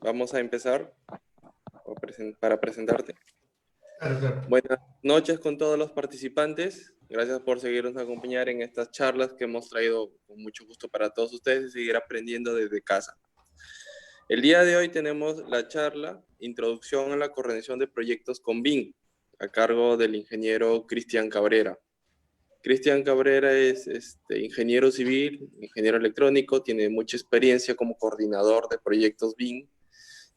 vamos a empezar para presentarte. Claro, claro. Buenas noches con todos los participantes. Gracias por seguirnos acompañar en estas charlas que hemos traído con mucho gusto para todos ustedes y seguir aprendiendo desde casa. El día de hoy tenemos la charla Introducción a la coordinación de proyectos con BIM, a cargo del ingeniero Cristian Cabrera. Cristian Cabrera es ingeniero civil, ingeniero electrónico, tiene mucha experiencia como coordinador de proyectos BIM,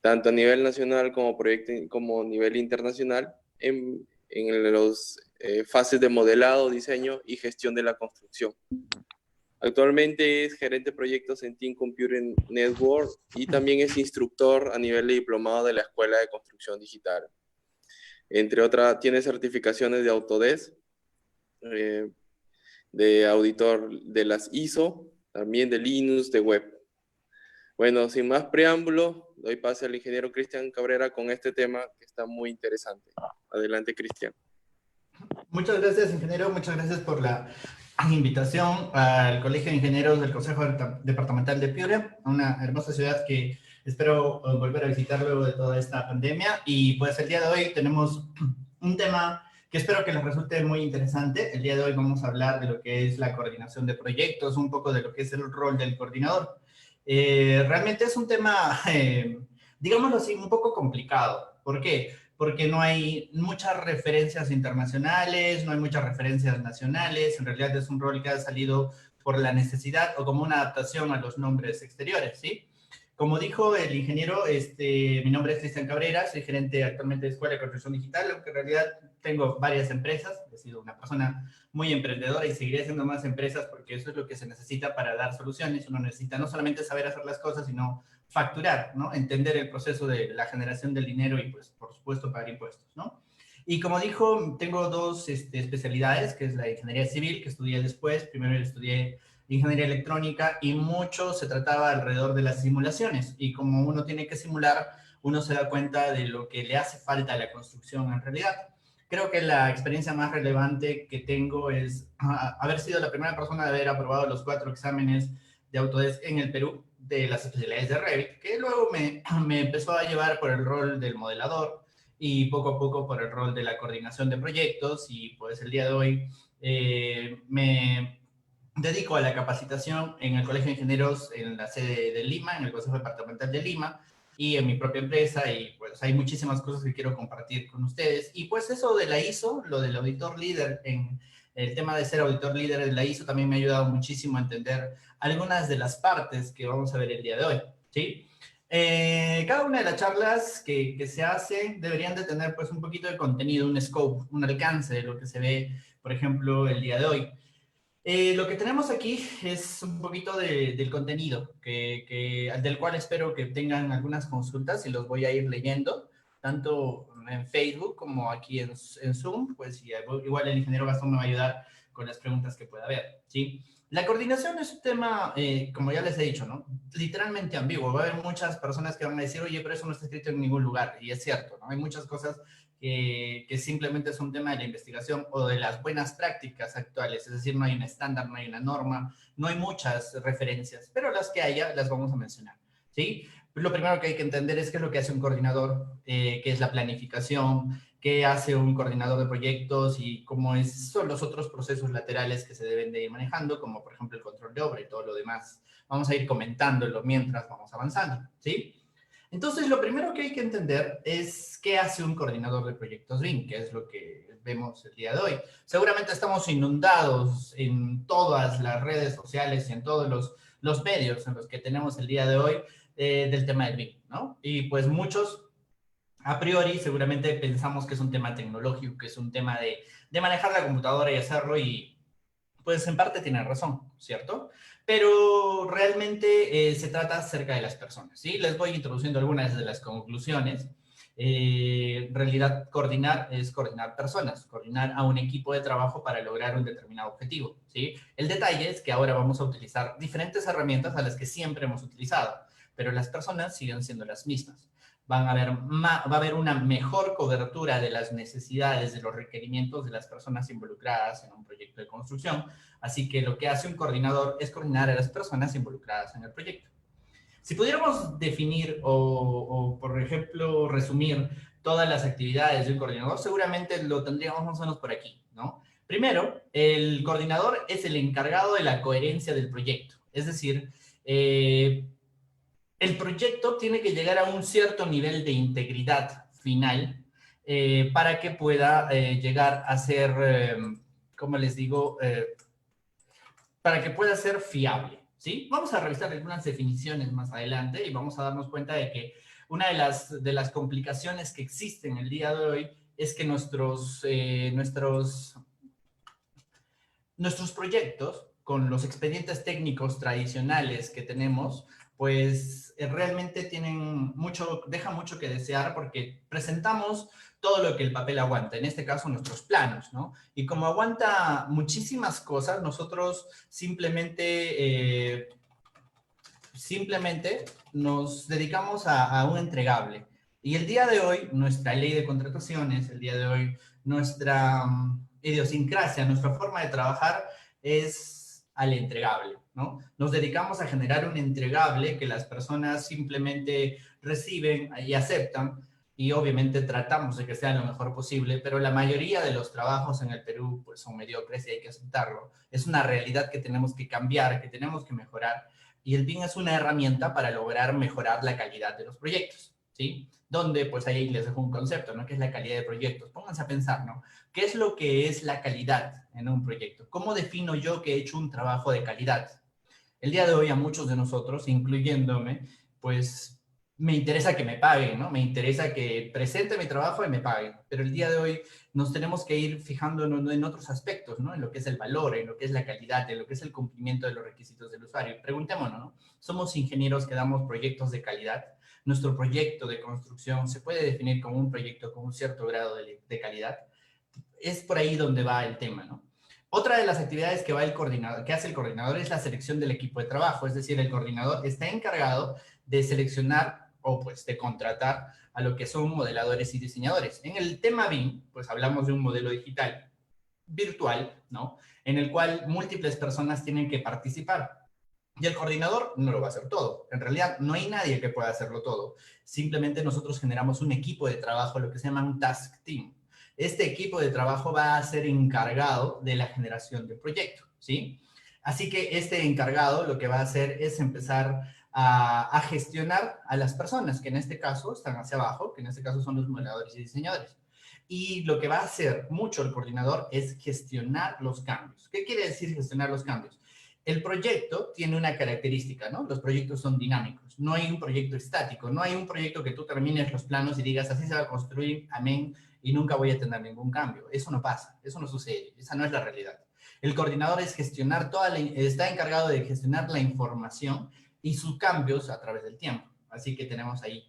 tanto a nivel nacional como a nivel internacional, en las fases de modelado, diseño y gestión de la construcción. Actualmente es gerente de proyectos en Team Computing Network y también es instructor a nivel de diplomado de la Escuela de Construcción Digital. Entre otras, tiene certificaciones de Autodesk, de auditor de las ISO, también de Linux, de web. Bueno, sin más preámbulo, doy pase al ingeniero Cristian Cabrera con este tema que está muy interesante. Adelante, Cristian. Muchas gracias, ingeniero. Muchas gracias por la invitación al Colegio de Ingenieros del Consejo Departamental de Piura, una hermosa ciudad que espero volver a visitar luego de toda esta pandemia. Y pues el día de hoy tenemos un tema que espero que les resulte muy interesante. El día de hoy vamos a hablar de lo que es la coordinación de proyectos, un poco de lo que es el rol del coordinador. Realmente es un tema, digámoslo así, un poco complicado. ¿Por qué? Porque no hay muchas referencias internacionales, no hay muchas referencias nacionales, en realidad es un rol que ha salido por la necesidad o como una adaptación a los nombres exteriores, ¿sí? Como dijo el ingeniero, mi nombre es Cristian Cabrera, soy gerente actualmente de Escuela de Construcción Digital, aunque en realidad tengo varias empresas, he sido una persona muy emprendedora y seguiré haciendo más empresas porque eso es lo que se necesita para dar soluciones. Uno necesita no solamente saber hacer las cosas, sino facturar, ¿no? Entender el proceso de la generación del dinero y, pues, por supuesto, pagar impuestos, ¿no? Y como dijo, tengo dos especialidades, que es la ingeniería civil, que estudié después. Primero estudié ingeniería electrónica y mucho se trataba alrededor de las simulaciones. Y como uno tiene que simular, uno se da cuenta de lo que le hace falta a la construcción en realidad. Creo que la experiencia más relevante que tengo es haber sido la primera persona de haber aprobado los 4 exámenes de Autodesk en el Perú, de las especialidades de Revit, que luego me empezó a llevar por el rol del modelador y poco a poco por el rol de la coordinación de proyectos. Y pues el día de hoy me dedico a la capacitación en el Colegio de Ingenieros en la sede de Lima, en el Consejo Departamental de Lima, y en mi propia empresa. Y pues hay muchísimas cosas que quiero compartir con ustedes. Y pues eso de la ISO, lo del auditor líder, en el tema de ser auditor líder de la ISO también me ha ayudado muchísimo a entender algunas de las partes que vamos a ver el día de hoy, ¿sí? Cada una de las charlas que se hacen deberían de tener pues un poquito de contenido, un scope, un alcance de lo que se ve, por ejemplo, el día de hoy. Lo que tenemos aquí es un poquito del contenido, del cual espero que tengan algunas consultas y los voy a ir leyendo, tanto en Facebook como aquí en Zoom, pues igual el ingeniero Gastón me va a ayudar con las preguntas que pueda haber, ¿sí? La coordinación es un tema, como ya les he dicho, ¿no? Literalmente ambiguo. Va a haber muchas personas que van a decir, oye, pero eso no está escrito en ningún lugar. Y es cierto, ¿no? Hay muchas cosas que simplemente es un tema de la investigación o de las buenas prácticas actuales. Es decir, no hay un estándar, no hay una norma, no hay muchas referencias, pero las que haya las vamos a mencionar, ¿sí? Lo primero que hay que entender es qué es lo que hace un coordinador, qué es la planificación, qué hace un coordinador de proyectos y cómo son los otros procesos laterales que se deben de ir manejando, como por ejemplo el control de obra y todo lo demás. Vamos a ir comentándolo mientras vamos avanzando, ¿sí? Entonces, lo primero que hay que entender es qué hace un coordinador de proyectos BIM, que es lo que vemos el día de hoy. Seguramente estamos inundados en todas las redes sociales y en todos los medios en los que tenemos el día de hoy del tema del BIM, ¿no? Y pues muchos a priori seguramente pensamos que es un tema tecnológico, que es un tema de manejar la computadora y hacerlo, y pues en parte tiene razón, ¿cierto? Pero realmente se trata acerca de las personas, ¿sí? Les voy introduciendo algunas de las conclusiones. En realidad, coordinar es coordinar personas, coordinar a un equipo de trabajo para lograr un determinado objetivo, ¿sí? El detalle es que ahora vamos a utilizar diferentes herramientas a las que siempre hemos utilizado, pero las personas siguen siendo las mismas. Va a haber una mejor cobertura de las necesidades, de los requerimientos de las personas involucradas en un proyecto de construcción. Así que lo que hace un coordinador es coordinar a las personas involucradas en el proyecto. Si pudiéramos definir o, por ejemplo, resumir todas las actividades de un coordinador, seguramente lo tendríamos más o menos por aquí, ¿no? Primero, el coordinador es el encargado de la coherencia del proyecto. Es decir, el proyecto tiene que llegar a un cierto nivel de integridad final para que pueda llegar a ser, como les digo, para que pueda ser fiable, ¿sí? Vamos a revisar algunas definiciones más adelante y vamos a darnos cuenta de que una de las complicaciones que existen el día de hoy es que nuestros proyectos, con los expedientes técnicos tradicionales que tenemos, pues realmente deja mucho que desear porque presentamos todo lo que el papel aguanta, en este caso nuestros planos, ¿no? Y como aguanta muchísimas cosas, nosotros simplemente nos dedicamos a un entregable. Y el día de hoy, nuestra ley de contrataciones, el día de hoy, nuestra idiosincrasia, nuestra forma de trabajar es al entregable, ¿no? Nos dedicamos a generar un entregable que las personas simplemente reciben y aceptan, y obviamente tratamos de que sea lo mejor posible, pero la mayoría de los trabajos en el Perú pues son mediocres y hay que aceptarlo. Es una realidad que tenemos que cambiar, que tenemos que mejorar, y el BIM es una herramienta para lograr mejorar la calidad de los proyectos, ¿sí? Donde, pues ahí les dejo un concepto, ¿no? ¿Qué es la calidad de proyectos? Pónganse a pensar, ¿no? ¿Qué es lo que es la calidad en un proyecto? ¿Cómo defino yo que he hecho un trabajo de calidad? El día de hoy a muchos de nosotros, incluyéndome, pues me interesa que me paguen, ¿no? Me interesa que presente mi trabajo y me paguen. Pero el día de hoy nos tenemos que ir fijando en otros aspectos, ¿no? En lo que es el valor, en lo que es la calidad, en lo que es el cumplimiento de los requisitos del usuario. Preguntémonos, ¿no? Somos ingenieros que damos proyectos de calidad. Nuestro proyecto de construcción se puede definir como un proyecto con un cierto grado de calidad. Es por ahí donde va el tema, ¿no? Otra de las actividades que que hace el coordinador es la selección del equipo de trabajo, es decir, el coordinador está encargado de seleccionar o pues de contratar a lo que son modeladores y diseñadores. En el tema BIM, pues hablamos de un modelo digital virtual, ¿no? En el cual múltiples personas tienen que participar. Y el coordinador no lo va a hacer todo. En realidad, no hay nadie que pueda hacerlo todo. Simplemente nosotros generamos un equipo de trabajo, lo que se llama un task team. Este equipo de trabajo va a ser encargado de la generación del proyecto, ¿sí? Así que este encargado lo que va a hacer es empezar a gestionar a las personas, que en este caso están hacia abajo, que en este caso son los modeladores y diseñadores. Y lo que va a hacer mucho el coordinador es gestionar los cambios. ¿Qué quiere decir gestionar los cambios? El proyecto tiene una característica, ¿no? Los proyectos son dinámicos. No hay un proyecto estático. No hay un proyecto que tú termines los planos y digas, así se va a construir, amén, y nunca voy a tener ningún cambio. Eso no pasa. Eso no sucede. Esa no es la realidad. El coordinador está encargado de gestionar la información y sus cambios a través del tiempo. Así que tenemos ahí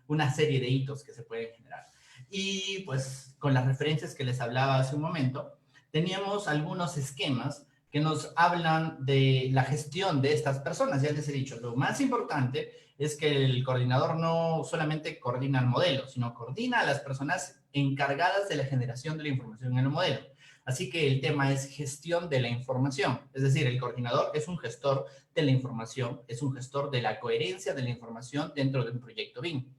una serie de hitos que se pueden generar. Y pues con las referencias que les hablaba hace un momento, teníamos algunos esquemas que nos hablan de la gestión de estas personas. Ya les he dicho, lo más importante es que el coordinador no solamente coordina el modelo, sino coordina a las personas encargadas de la generación de la información en el modelo. Así que el tema es gestión de la información. Es decir, el coordinador es un gestor de la información, es un gestor de la coherencia de la información dentro de un proyecto BIM.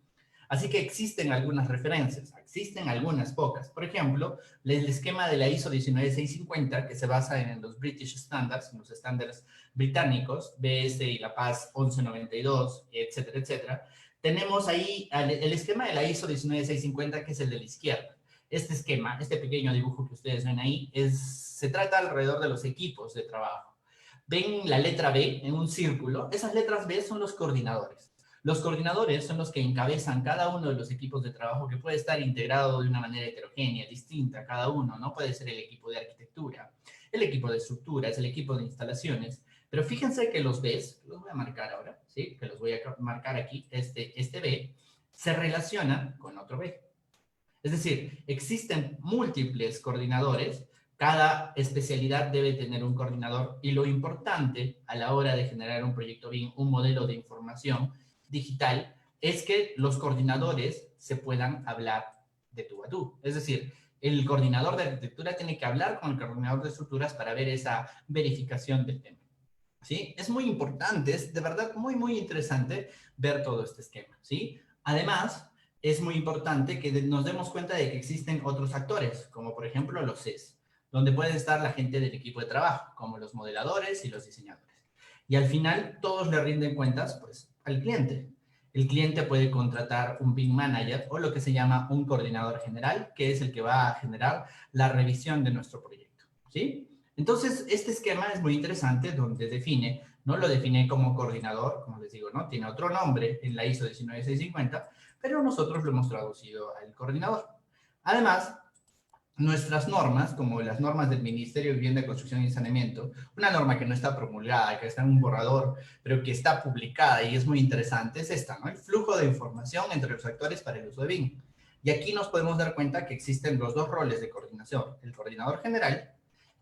Así que existen algunas referencias, existen algunas pocas. Por ejemplo, el esquema de la ISO 19650, que se basa en los British Standards, en los estándares británicos, BS y La Paz 1192, etcétera, etcétera. Tenemos ahí el esquema de la ISO 19650, que es el de la izquierda. Este esquema, este pequeño dibujo que ustedes ven ahí, se trata alrededor de los equipos de trabajo. Ven la letra B en un círculo. Esas letras B son los coordinadores. Los coordinadores son los que encabezan cada uno de los equipos de trabajo, que puede estar integrado de una manera heterogénea, distinta, cada uno, ¿no? Puede ser el equipo de arquitectura, el equipo de estructuras, el equipo de instalaciones. Pero fíjense que los Bs, los voy a marcar ahora, ¿sí? Que los voy a marcar aquí, este B, se relaciona con otro B. Es decir, existen múltiples coordinadores, cada especialidad debe tener un coordinador, y lo importante a la hora de generar un proyecto BIM, un modelo de información digital, es que los coordinadores se puedan hablar de tú a tú. Es decir, el coordinador de arquitectura tiene que hablar con el coordinador de estructuras para ver esa verificación del tema. ¿sí? Es muy importante, es de verdad muy, muy interesante ver todo este esquema, ¿sí? Además, es muy importante que nos demos cuenta de que existen otros actores, como por ejemplo los CES, donde puede estar la gente del equipo de trabajo, como los modeladores y los diseñadores. Y al final, todos le rinden cuentas, pues, al cliente. El cliente puede contratar un BIM manager o lo que se llama un coordinador general, que es el que va a generar la revisión de nuestro proyecto, ¿sí? Entonces, este esquema es muy interesante donde define, ¿no? Lo define como coordinador, como les digo, ¿no? Tiene otro nombre en la ISO 19650, pero nosotros lo hemos traducido al coordinador. Además, nuestras normas, como las normas del Ministerio de Vivienda, Construcción y Saneamiento, una norma que no está promulgada, que está en un borrador, pero que está publicada y es muy interesante, es esta, ¿no? El flujo de información entre los actores para el uso de BIM. Y aquí nos podemos dar cuenta que existen los dos roles de coordinación, el coordinador general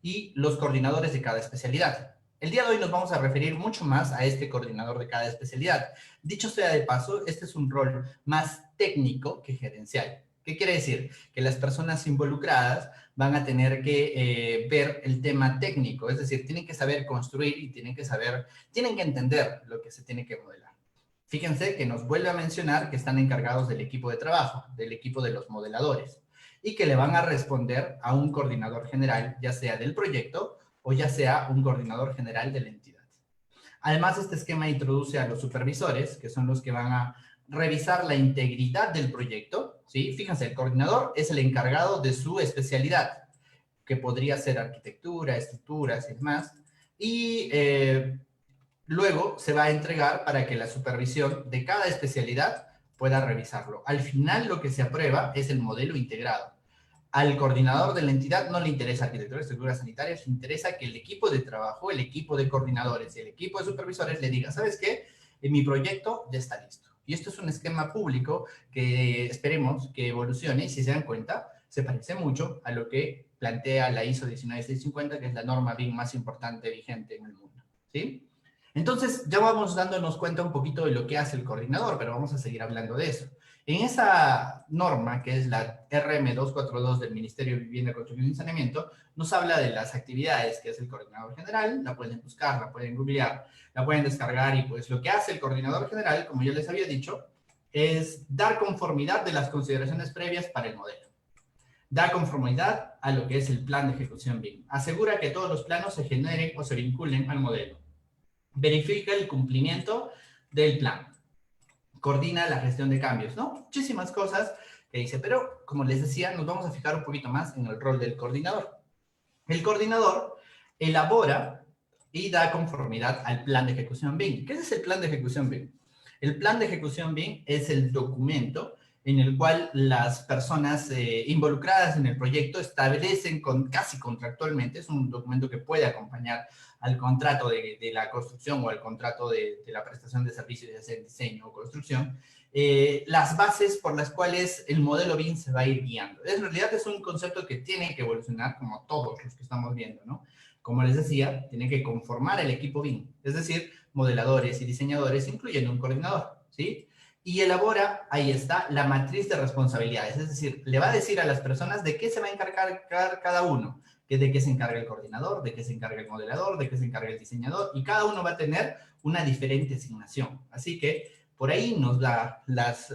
y los coordinadores de cada especialidad. El día de hoy nos vamos a referir mucho más a este coordinador de cada especialidad. Dicho sea de paso, este es un rol más técnico que gerencial. ¿Qué quiere decir? Que las personas involucradas van a tener que ver el tema técnico, es decir, tienen que saber construir y tienen que entender lo que se tiene que modelar. Fíjense que nos vuelve a mencionar que están encargados del equipo de trabajo, del equipo de los modeladores, y que le van a responder a un coordinador general, ya sea del proyecto o ya sea un coordinador general de la entidad. Además, este esquema introduce a los supervisores, que son los que van a revisar la integridad del proyecto, ¿sí? Fíjense, el coordinador es el encargado de su especialidad, que podría ser arquitectura, estructuras y demás, y luego se va a entregar para que la supervisión de cada especialidad pueda revisarlo. Al final, lo que se aprueba es el modelo integrado. Al coordinador de la entidad no le interesa arquitectura, estructuras sanitarias, le interesa que el equipo de trabajo, el equipo de coordinadores y el equipo de supervisores le diga, ¿sabes qué? Mi proyecto ya está listo. Y esto es un esquema público que esperemos que evolucione y si se dan cuenta, se parece mucho a lo que plantea la ISO 19650, que es la norma BIM más importante vigente en el mundo, ¿sí? Entonces, ya vamos dándonos cuenta un poquito de lo que hace el coordinador, pero vamos a seguir hablando de eso. En esa norma, que es la RM242 del Ministerio de Vivienda, Construcción y Saneamiento, nos habla de las actividades que es el coordinador general, la pueden buscar, la pueden googlear, la pueden descargar y pues lo que hace el coordinador general, como yo les había dicho, es dar conformidad de las consideraciones previas para el modelo. Da conformidad a lo que es el plan de ejecución BIM. Asegura que todos los planos se generen o se vinculen al modelo. Verifica el cumplimiento del plan. Coordina la gestión de cambios, ¿no? Muchísimas cosas que dice, pero como les decía, nos vamos a fijar un poquito más en el rol del coordinador. El coordinador elabora y da conformidad al plan de ejecución BIM. ¿Qué es el plan de ejecución BIM? El plan de ejecución BIM es el documento en el cual las personas involucradas en el proyecto establecen casi contractualmente, es un documento que puede acompañar al contrato de la construcción o al contrato de la prestación de servicios, ya sea diseño o construcción, las bases por las cuales el modelo BIM se va a ir guiando. En realidad es un concepto que tiene que evolucionar como todos los que estamos viendo, ¿no? Como les decía, tiene que conformar el equipo BIM, es decir, modeladores y diseñadores, incluyendo un coordinador, ¿sí? Y elabora, ahí está, la matriz de responsabilidades, es decir, le va a decir a las personas de qué se va a encargar cada uno, de qué se encarga el coordinador, de qué se encarga el modelador, de qué se encarga el diseñador, y cada uno va a tener una diferente asignación. Así que por ahí nos da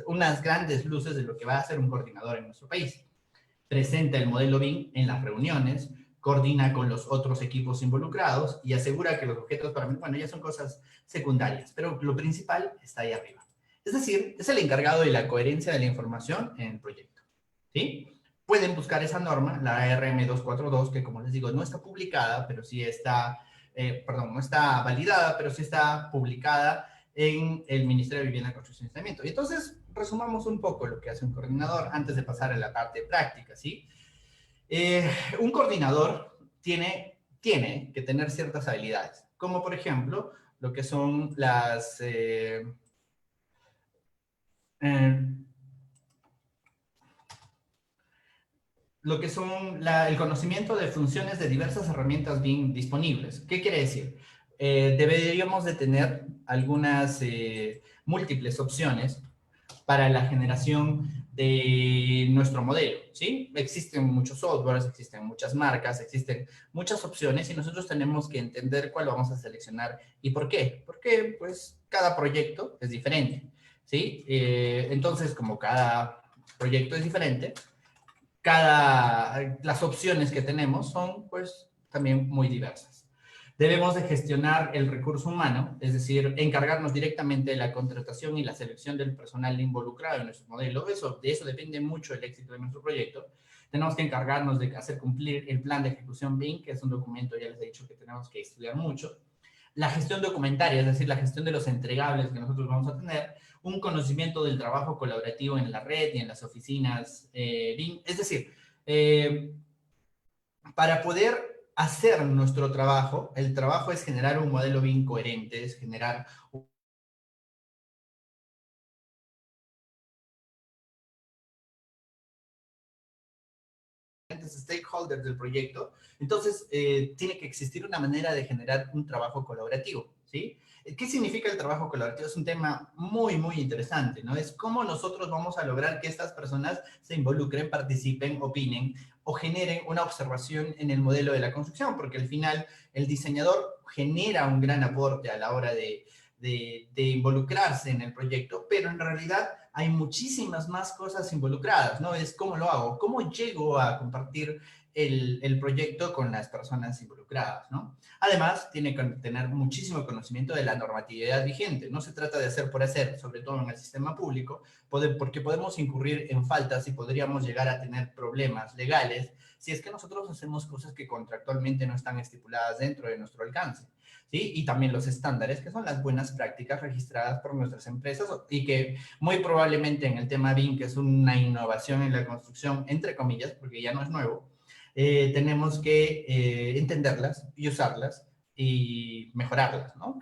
unas grandes luces de lo que va a hacer un coordinador en nuestro país. Presenta el modelo BIM en las reuniones, coordina con los otros equipos involucrados y asegura que los objetos para mí, bueno, ya son cosas secundarias, pero lo principal está ahí arriba. Es decir, es el encargado de la coherencia de la información en el proyecto, ¿sí? Pueden buscar esa norma, la RM242, que como les digo, no está publicada, pero sí está, no está validada, pero sí está publicada en el Ministerio de Vivienda, Construcción y Saneamiento. Y entonces, resumamos un poco lo que hace un coordinador antes de pasar a la parte práctica, ¿sí? Un coordinador tiene que tener ciertas habilidades, como por ejemplo, lo que son el conocimiento de funciones de diversas herramientas BIM disponibles. ¿Qué quiere decir? Deberíamos de tener algunas múltiples opciones para la generación de nuestro modelo, ¿sí? Existen muchos softwares, existen muchas marcas, existen muchas opciones y nosotros tenemos que entender cuál vamos a seleccionar y por qué. Porque, pues, cada proyecto es diferente, ¿sí? Entonces, como cada proyecto es diferente, las opciones que tenemos son, pues, también muy diversas. Debemos de gestionar el recurso humano, es decir, encargarnos directamente de la contratación y la selección del personal involucrado en nuestro modelo. De eso depende mucho el éxito de nuestro proyecto. Tenemos que encargarnos de hacer cumplir el plan de ejecución BIM, que es un documento, ya les he dicho que tenemos que estudiar mucho. La gestión documentaria, es decir, la gestión de los entregables que nosotros vamos a tener, un conocimiento del trabajo colaborativo en la red y en las oficinas BIM. Es decir, para poder hacer nuestro trabajo, el trabajo es generar un modelo BIM coherente, es generar stakeholders del proyecto, entonces tiene que existir una manera de generar un trabajo colaborativo, ¿sí? ¿Qué significa el trabajo colaborativo? Es un tema muy, muy interesante, ¿no? Es cómo nosotros vamos a lograr que estas personas se involucren, participen, opinen o generen una observación en el modelo de la construcción, porque al final el diseñador genera un gran aporte a la hora de involucrarse en el proyecto, pero en realidad hay muchísimas más cosas involucradas, ¿no? Es cómo lo hago, cómo llego a compartir el proyecto con las personas involucradas, ¿no? Además, tiene que tener muchísimo conocimiento de la normatividad vigente. No se trata de hacer por hacer, sobre todo en el sistema público, porque podemos incurrir en faltas y podríamos llegar a tener problemas legales si es que nosotros hacemos cosas que contractualmente no están estipuladas dentro de nuestro alcance. ¿Sí? Y también los estándares, que son las buenas prácticas registradas por nuestras empresas y que muy probablemente en el tema BIM, que es una innovación en la construcción, entre comillas, porque ya no es nuevo, tenemos que entenderlas y usarlas y mejorarlas, ¿no?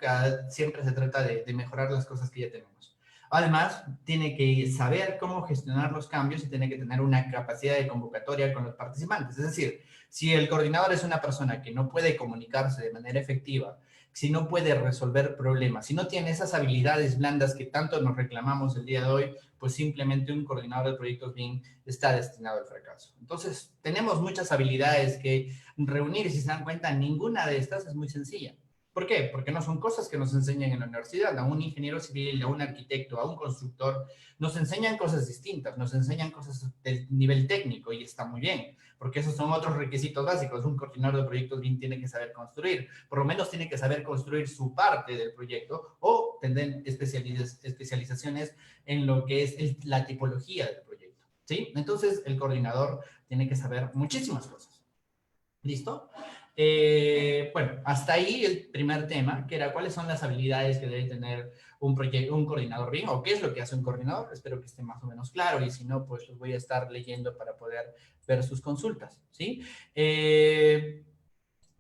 Siempre se trata de mejorar las cosas que ya tenemos. Además, tiene que saber cómo gestionar los cambios y tiene que tener una capacidad de convocatoria con los participantes. Es decir, si el coordinador es una persona que no puede comunicarse de manera efectiva, si no puede resolver problemas, si no tiene esas habilidades blandas que tanto nos reclamamos el día de hoy, pues simplemente un coordinador de proyectos BIM está destinado al fracaso. Entonces, tenemos muchas habilidades que reunir y si se dan cuenta, ninguna de estas es muy sencilla. ¿Por qué? Porque no son cosas que nos enseñan en la universidad. A un ingeniero civil, a un arquitecto, a un constructor, nos enseñan cosas distintas, nos enseñan cosas del nivel técnico y está muy bien, porque esos son otros requisitos básicos. Un coordinador de proyectos BIM tiene que saber construir, por lo menos tiene que saber construir su parte del proyecto o tener especializaciones en lo que es la tipología del proyecto, ¿sí? Entonces, el coordinador tiene que saber muchísimas cosas. ¿Listo? Bueno, hasta ahí el primer tema, que era cuáles son las habilidades que debe tener un coordinador BIM, o qué es lo que hace un coordinador. Espero que esté más o menos claro, y si no, pues los voy a estar leyendo para poder ver sus consultas, ¿sí?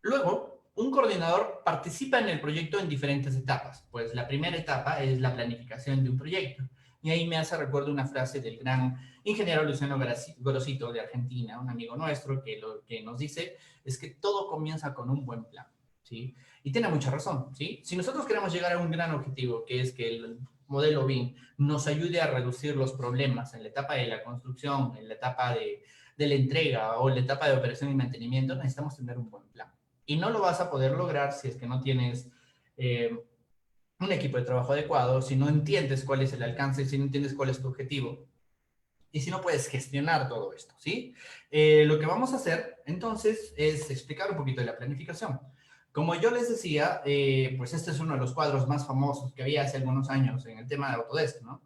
Luego, un coordinador participa en el proyecto en diferentes etapas. Pues la primera etapa es la planificación de un proyecto. Y ahí me hace recuerdo una frase del gran ingeniero Luciano Gorosito de Argentina, un amigo nuestro, que lo que nos dice es que todo comienza con un buen plan, ¿sí? Y tiene mucha razón, ¿sí? Si nosotros queremos llegar a un gran objetivo, que es que el modelo BIM nos ayude a reducir los problemas en la etapa de la construcción, en la etapa de la entrega o en la etapa de operación y mantenimiento, necesitamos tener un buen plan. Y no lo vas a poder lograr si es que no tienes un equipo de trabajo adecuado, si no entiendes cuál es el alcance, si no entiendes cuál es tu objetivo y si no puedes gestionar todo esto, ¿sí? Lo que vamos a hacer entonces es explicar un poquito de la planificación. Como yo les decía, pues este es uno de los cuadros más famosos que había hace algunos años en el tema de Autodesk, ¿no?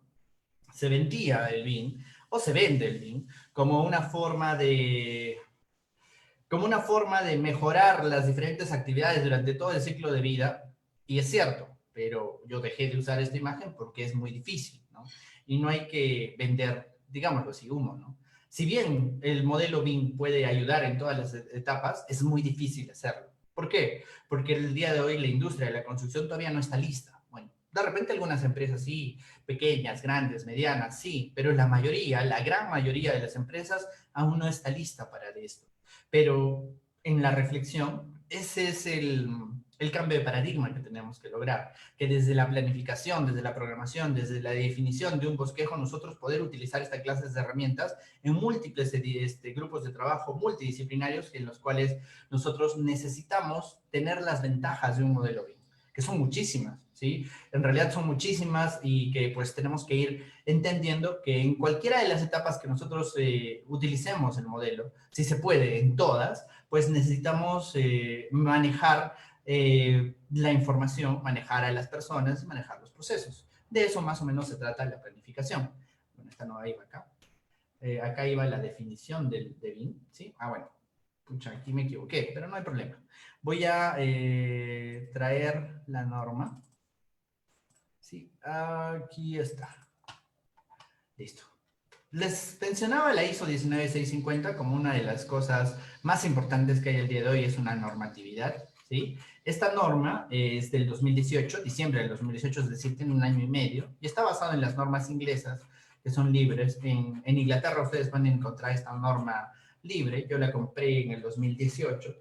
Se vendía el BIM o se vende el BIM como una forma de mejorar las diferentes actividades durante todo el ciclo de vida, y es cierto, pero yo dejé de usar esta imagen porque es muy difícil, ¿no? Y no hay que vender, digámoslo así, humo, ¿no? Si bien el modelo BIM puede ayudar en todas las etapas, es muy difícil hacerlo. ¿Por qué? Porque el día de hoy la industria de la construcción todavía no está lista. Bueno, de repente algunas empresas sí, pequeñas, grandes, medianas, sí, pero la mayoría, la gran mayoría de las empresas aún no está lista para esto. Pero en la reflexión, ese es el cambio de paradigma que tenemos que lograr, que desde la planificación, desde la programación, desde la definición de un bosquejo, nosotros poder utilizar esta clase de herramientas en múltiples grupos de trabajo multidisciplinarios en los cuales nosotros necesitamos tener las ventajas de un modelo BIM, que son muchísimas, ¿sí? En realidad son muchísimas y que pues tenemos que ir entendiendo que en cualquiera de las etapas que nosotros utilicemos el modelo, si se puede en todas, pues necesitamos manejar la información, manejar a las personas y manejar los procesos. De eso más o menos se trata la planificación. Bueno, esta no iba acá. Acá iba la definición de BIM, ¿sí? Ah, bueno, pucha, aquí me equivoqué, pero no hay problema. Voy a traer la norma. Sí, aquí está. Listo. Les mencionaba la ISO 19650 como una de las cosas más importantes que hay el día de hoy, es una normatividad, ¿sí? Esta norma es del 2018, diciembre del 2018, es decir, tiene un año y medio, y está basada en las normas inglesas, que son libres. En Inglaterra ustedes van a encontrar esta norma libre, yo la compré en el 2018,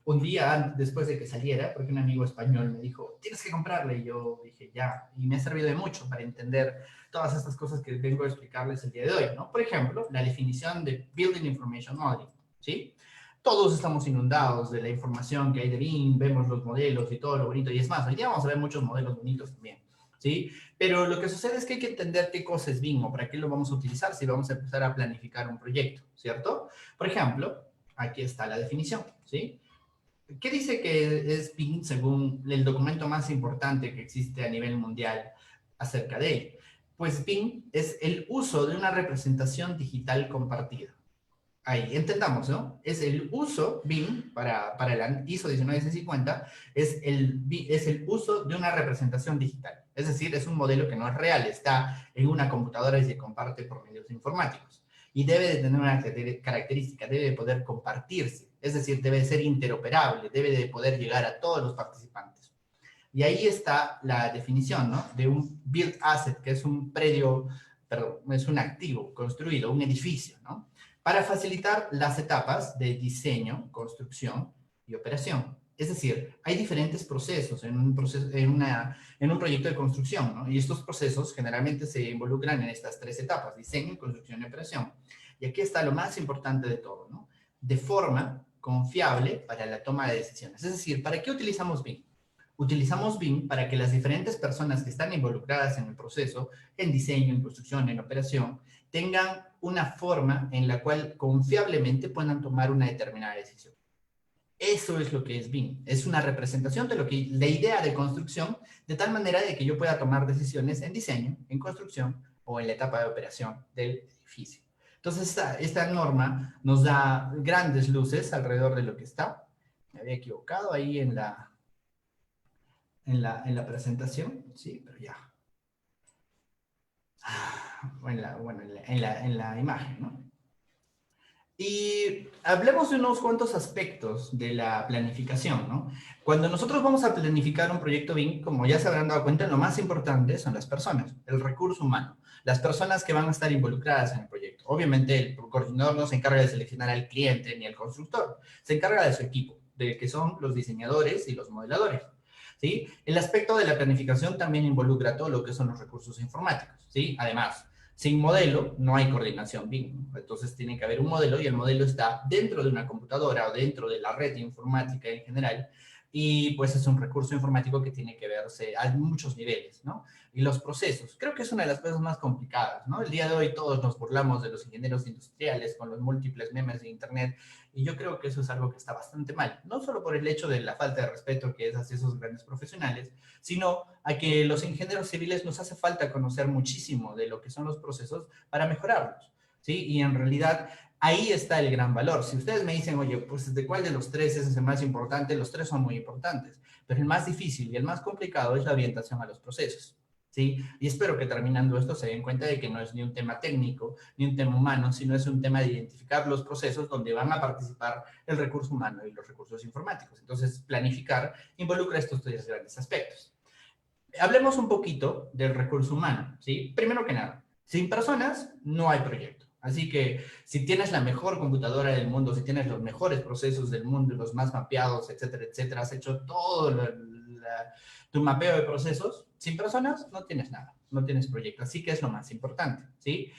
un día después de que saliera, porque un amigo español me dijo, tienes que comprarla, y yo dije, ya, y me ha servido de mucho para entender todas estas cosas que vengo a explicarles el día de hoy, ¿no? Por ejemplo, la definición de Building Information Modeling, ¿sí? Todos estamos inundados de la información que hay de BIM, vemos los modelos y todo lo bonito, y es más, hoy día vamos a ver muchos modelos bonitos también, ¿sí? Pero lo que sucede es que hay que entender qué cosa es BIM o para qué lo vamos a utilizar si vamos a empezar a planificar un proyecto, ¿cierto? Por ejemplo, aquí está la definición, ¿sí? ¿Qué dice que es BIM según el documento más importante que existe a nivel mundial acerca de él? Pues BIM es el uso de una representación digital compartida. Ahí, entendamos, ¿no? Es el uso, BIM, para la ISO 19650, es el uso de una representación digital. Es decir, es un modelo que no es real, está en una computadora y se comparte por medios informáticos. Y debe de tener una característica, debe de poder compartirse. Es decir, debe de ser interoperable, debe de poder llegar a todos los participantes. Y ahí está la definición, ¿no? De un build asset, que es un predio, perdón, es un activo construido, un edificio, ¿no? Para facilitar las etapas de diseño, construcción y operación. Es decir, hay diferentes procesos en un proyecto de construcción, ¿no? Y estos procesos generalmente se involucran en estas tres etapas, diseño, construcción y operación. Y aquí está lo más importante de todo, ¿no? De forma confiable para la toma de decisiones. Es decir, ¿para qué utilizamos BIM? Utilizamos BIM para que las diferentes personas que están involucradas en el proceso, en diseño, en construcción, en operación, tengan una forma en la cual confiablemente puedan tomar una determinada decisión. Eso es lo que es BIM. Es una representación de la idea de construcción, de tal manera de que yo pueda tomar decisiones en diseño, en construcción o en la etapa de operación del edificio. Entonces, esta norma nos da grandes luces alrededor de lo que está. Me había equivocado ahí en la presentación, sí, pero ya. En la imagen, ¿no? Y hablemos de unos cuantos aspectos de la planificación, ¿no? Cuando nosotros vamos a planificar un proyecto BIM, como ya se habrán dado cuenta, lo más importante son las personas, el recurso humano, las personas que van a estar involucradas en el proyecto. Obviamente el coordinador no se encarga de seleccionar al cliente ni al constructor, se encarga de su equipo, de que son los diseñadores y los modeladores, ¿sí? El aspecto de la planificación también involucra todo lo que son los recursos informáticos, ¿sí? Además, sin modelo no hay coordinación BIM, ¿no? Entonces tiene que haber un modelo y el modelo está dentro de una computadora o dentro de la red informática en general y pues es un recurso informático que tiene que verse a muchos niveles, ¿no? Y los procesos, creo que es una de las cosas más complicadas, ¿no? El día de hoy todos nos burlamos de los ingenieros industriales con los múltiples memes de internet y yo creo que eso es algo que está bastante mal, no solo por el hecho de la falta de respeto que es hacia esos grandes profesionales, sino a que los ingenieros civiles nos hace falta conocer muchísimo de lo que son los procesos para mejorarlos, ¿sí? Y en realidad ahí está el gran valor. Si ustedes me dicen, oye, pues ¿de cuál de los tres es el más importante? Los tres son muy importantes, pero el más difícil y el más complicado es la orientación a los procesos, ¿sí? Y espero que terminando esto se den cuenta de que no es ni un tema técnico, ni un tema humano, sino es un tema de identificar los procesos donde van a participar el recurso humano y los recursos informáticos. Entonces, planificar involucra estos tres grandes aspectos. Hablemos un poquito del recurso humano, ¿sí? Primero que nada, sin personas no hay proyecto. Así que si tienes la mejor computadora del mundo, si tienes los mejores procesos del mundo, los más mapeados, etcétera, etcétera, has hecho todo tu mapeo de procesos, sin personas no tienes nada, no tienes proyecto. Así que es lo más importante, ¿sí?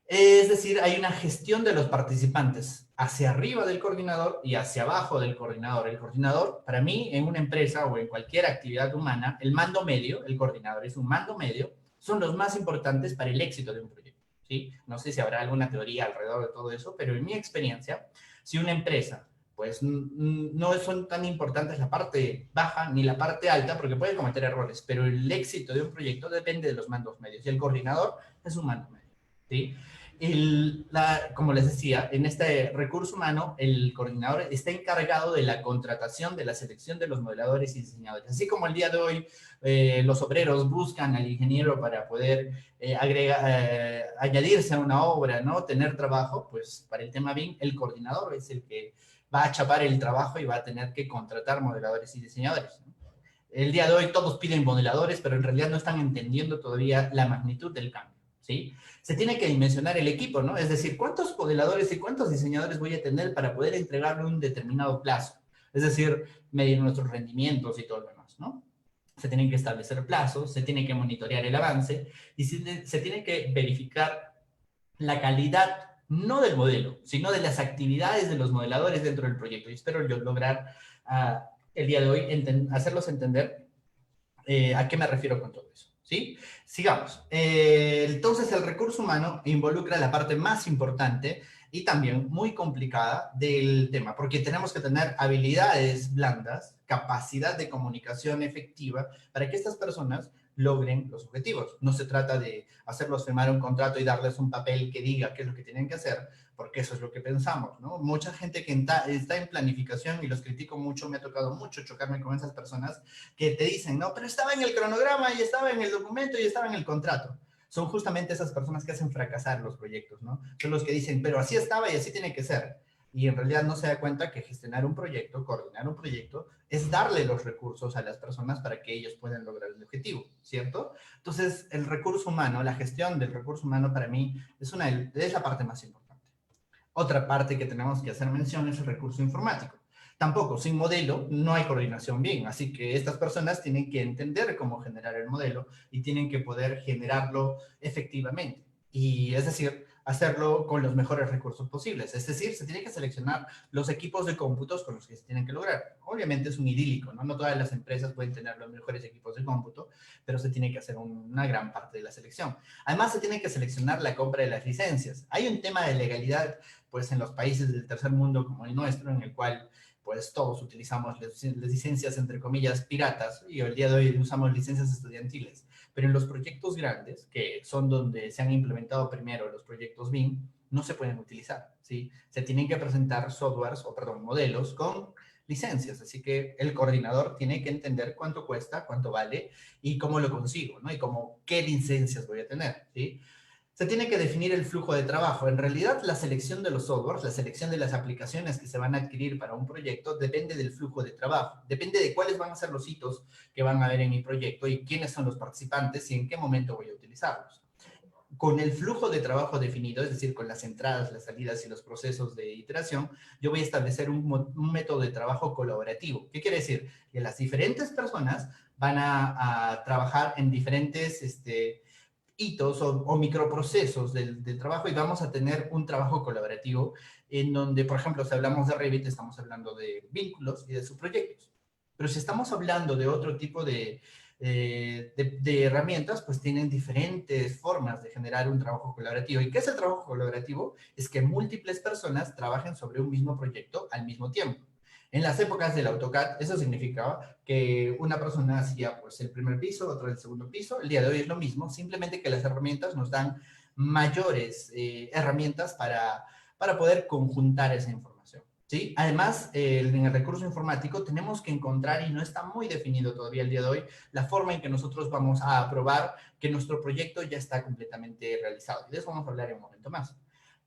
Es decir, hay una gestión de los participantes hacia arriba del coordinador y hacia abajo del coordinador. El coordinador, para mí, en una empresa o en cualquier actividad humana, el mando medio, el coordinador es un mando medio, son los más importantes para el éxito de un proyecto, ¿sí? No sé si habrá alguna teoría alrededor de todo eso, pero en mi experiencia, si una empresa, pues no son tan importantes la parte baja ni la parte alta, porque puede cometer errores, pero el éxito de un proyecto depende de los mandos medios y el coordinador es un mando medio, ¿sí? Como les decía, en este recurso humano, el coordinador está encargado de la contratación, de la selección de los modeladores y diseñadores. Así como el día de hoy los obreros buscan al ingeniero para poder añadirse a una obra, ¿no? Tener trabajo, pues para el tema BIM, el coordinador es el que va a chapar el trabajo y va a tener que contratar modeladores y diseñadores, ¿no? El día de hoy todos piden modeladores, pero en realidad no están entendiendo todavía la magnitud del cambio, ¿sí? Se tiene que dimensionar el equipo, ¿no? Es decir, ¿cuántos modeladores y cuántos diseñadores voy a tener para poder entregarle un determinado plazo? Es decir, medir nuestros rendimientos y todo lo demás, ¿no? Se tienen que establecer plazos, se tiene que monitorear el avance y se tiene que verificar la calidad, no del modelo, sino de las actividades de los modeladores dentro del proyecto. Y espero yo lograr el día de hoy hacerlos entender a qué me refiero con todo eso, ¿sí? Sigamos. Entonces, el recurso humano involucra la parte más importante y también muy complicada del tema, porque tenemos que tener habilidades blandas, capacidad de comunicación efectiva para que estas personas logren los objetivos. No se trata de hacerlos firmar un contrato y darles un papel que diga qué es lo que tienen que hacer, porque eso es lo que pensamos, ¿no? Mucha gente que está en planificación, y los critico mucho, me ha tocado mucho chocarme con esas personas que te dicen, no, pero estaba en el cronograma y estaba en el documento y estaba en el contrato. Son justamente esas personas que hacen fracasar los proyectos, ¿no? Son los que dicen, pero así estaba y así tiene que ser. Y en realidad no se da cuenta que gestionar un proyecto, coordinar un proyecto, es darle los recursos a las personas para que ellos puedan lograr el objetivo, ¿cierto? Entonces, el recurso humano, la gestión del recurso humano para mí es la parte más importante. Otra parte que tenemos que hacer mención es el recurso informático. Tampoco, sin modelo no hay coordinación bien, así que estas personas tienen que entender cómo generar el modelo y tienen que poder generarlo efectivamente. Y es decir, hacerlo con los mejores recursos posibles. Es decir, se tiene que seleccionar los equipos de cómputos con los que se tienen que lograr. Obviamente es un idílico, ¿no? No todas las empresas pueden tener los mejores equipos de cómputo, pero se tiene que hacer una gran parte de la selección. Además, se tiene que seleccionar la compra de las licencias. Hay un tema de legalidad, pues en los países del tercer mundo como el nuestro, en el cual pues todos utilizamos las licencias, entre comillas, piratas, y el día de hoy usamos licencias estudiantiles. Pero en los proyectos grandes, que son donde se han implementado primero los proyectos BIM, no se pueden utilizar, ¿sí? Se tienen que presentar modelos con licencias, así que el coordinador tiene que entender cuánto cuesta, cuánto vale y cómo lo consigo, ¿no? Y qué licencias voy a tener, ¿sí? Se tiene que definir el flujo de trabajo. En realidad, la selección de los softwares, la selección de las aplicaciones que se van a adquirir para un proyecto, depende del flujo de trabajo. Depende de cuáles van a ser los hitos que van a haber en mi proyecto y quiénes son los participantes y en qué momento voy a utilizarlos. Con el flujo de trabajo definido, es decir, con las entradas, las salidas y los procesos de iteración, yo voy a establecer un método de trabajo colaborativo. ¿Qué quiere decir? Que las diferentes personas van a trabajar en diferentes hitos o microprocesos del trabajo y vamos a tener un trabajo colaborativo en donde, por ejemplo, si hablamos de Revit, estamos hablando de vínculos y de subproyectos. Pero si estamos hablando de otro tipo de herramientas, pues tienen diferentes formas de generar un trabajo colaborativo. ¿Y qué es el trabajo colaborativo? Es que múltiples personas trabajen sobre un mismo proyecto al mismo tiempo. En las épocas del AutoCAD, eso significaba que una persona hacía pues, el primer piso, otro el segundo piso. El día de hoy es lo mismo, simplemente que las herramientas nos dan mayores herramientas para poder conjuntar esa información, ¿sí? Además, en el recurso informático tenemos que encontrar, y no está muy definido todavía el día de hoy, la forma en que nosotros vamos a aprobar que nuestro proyecto ya está completamente realizado. Y de eso vamos a hablar en un momento más.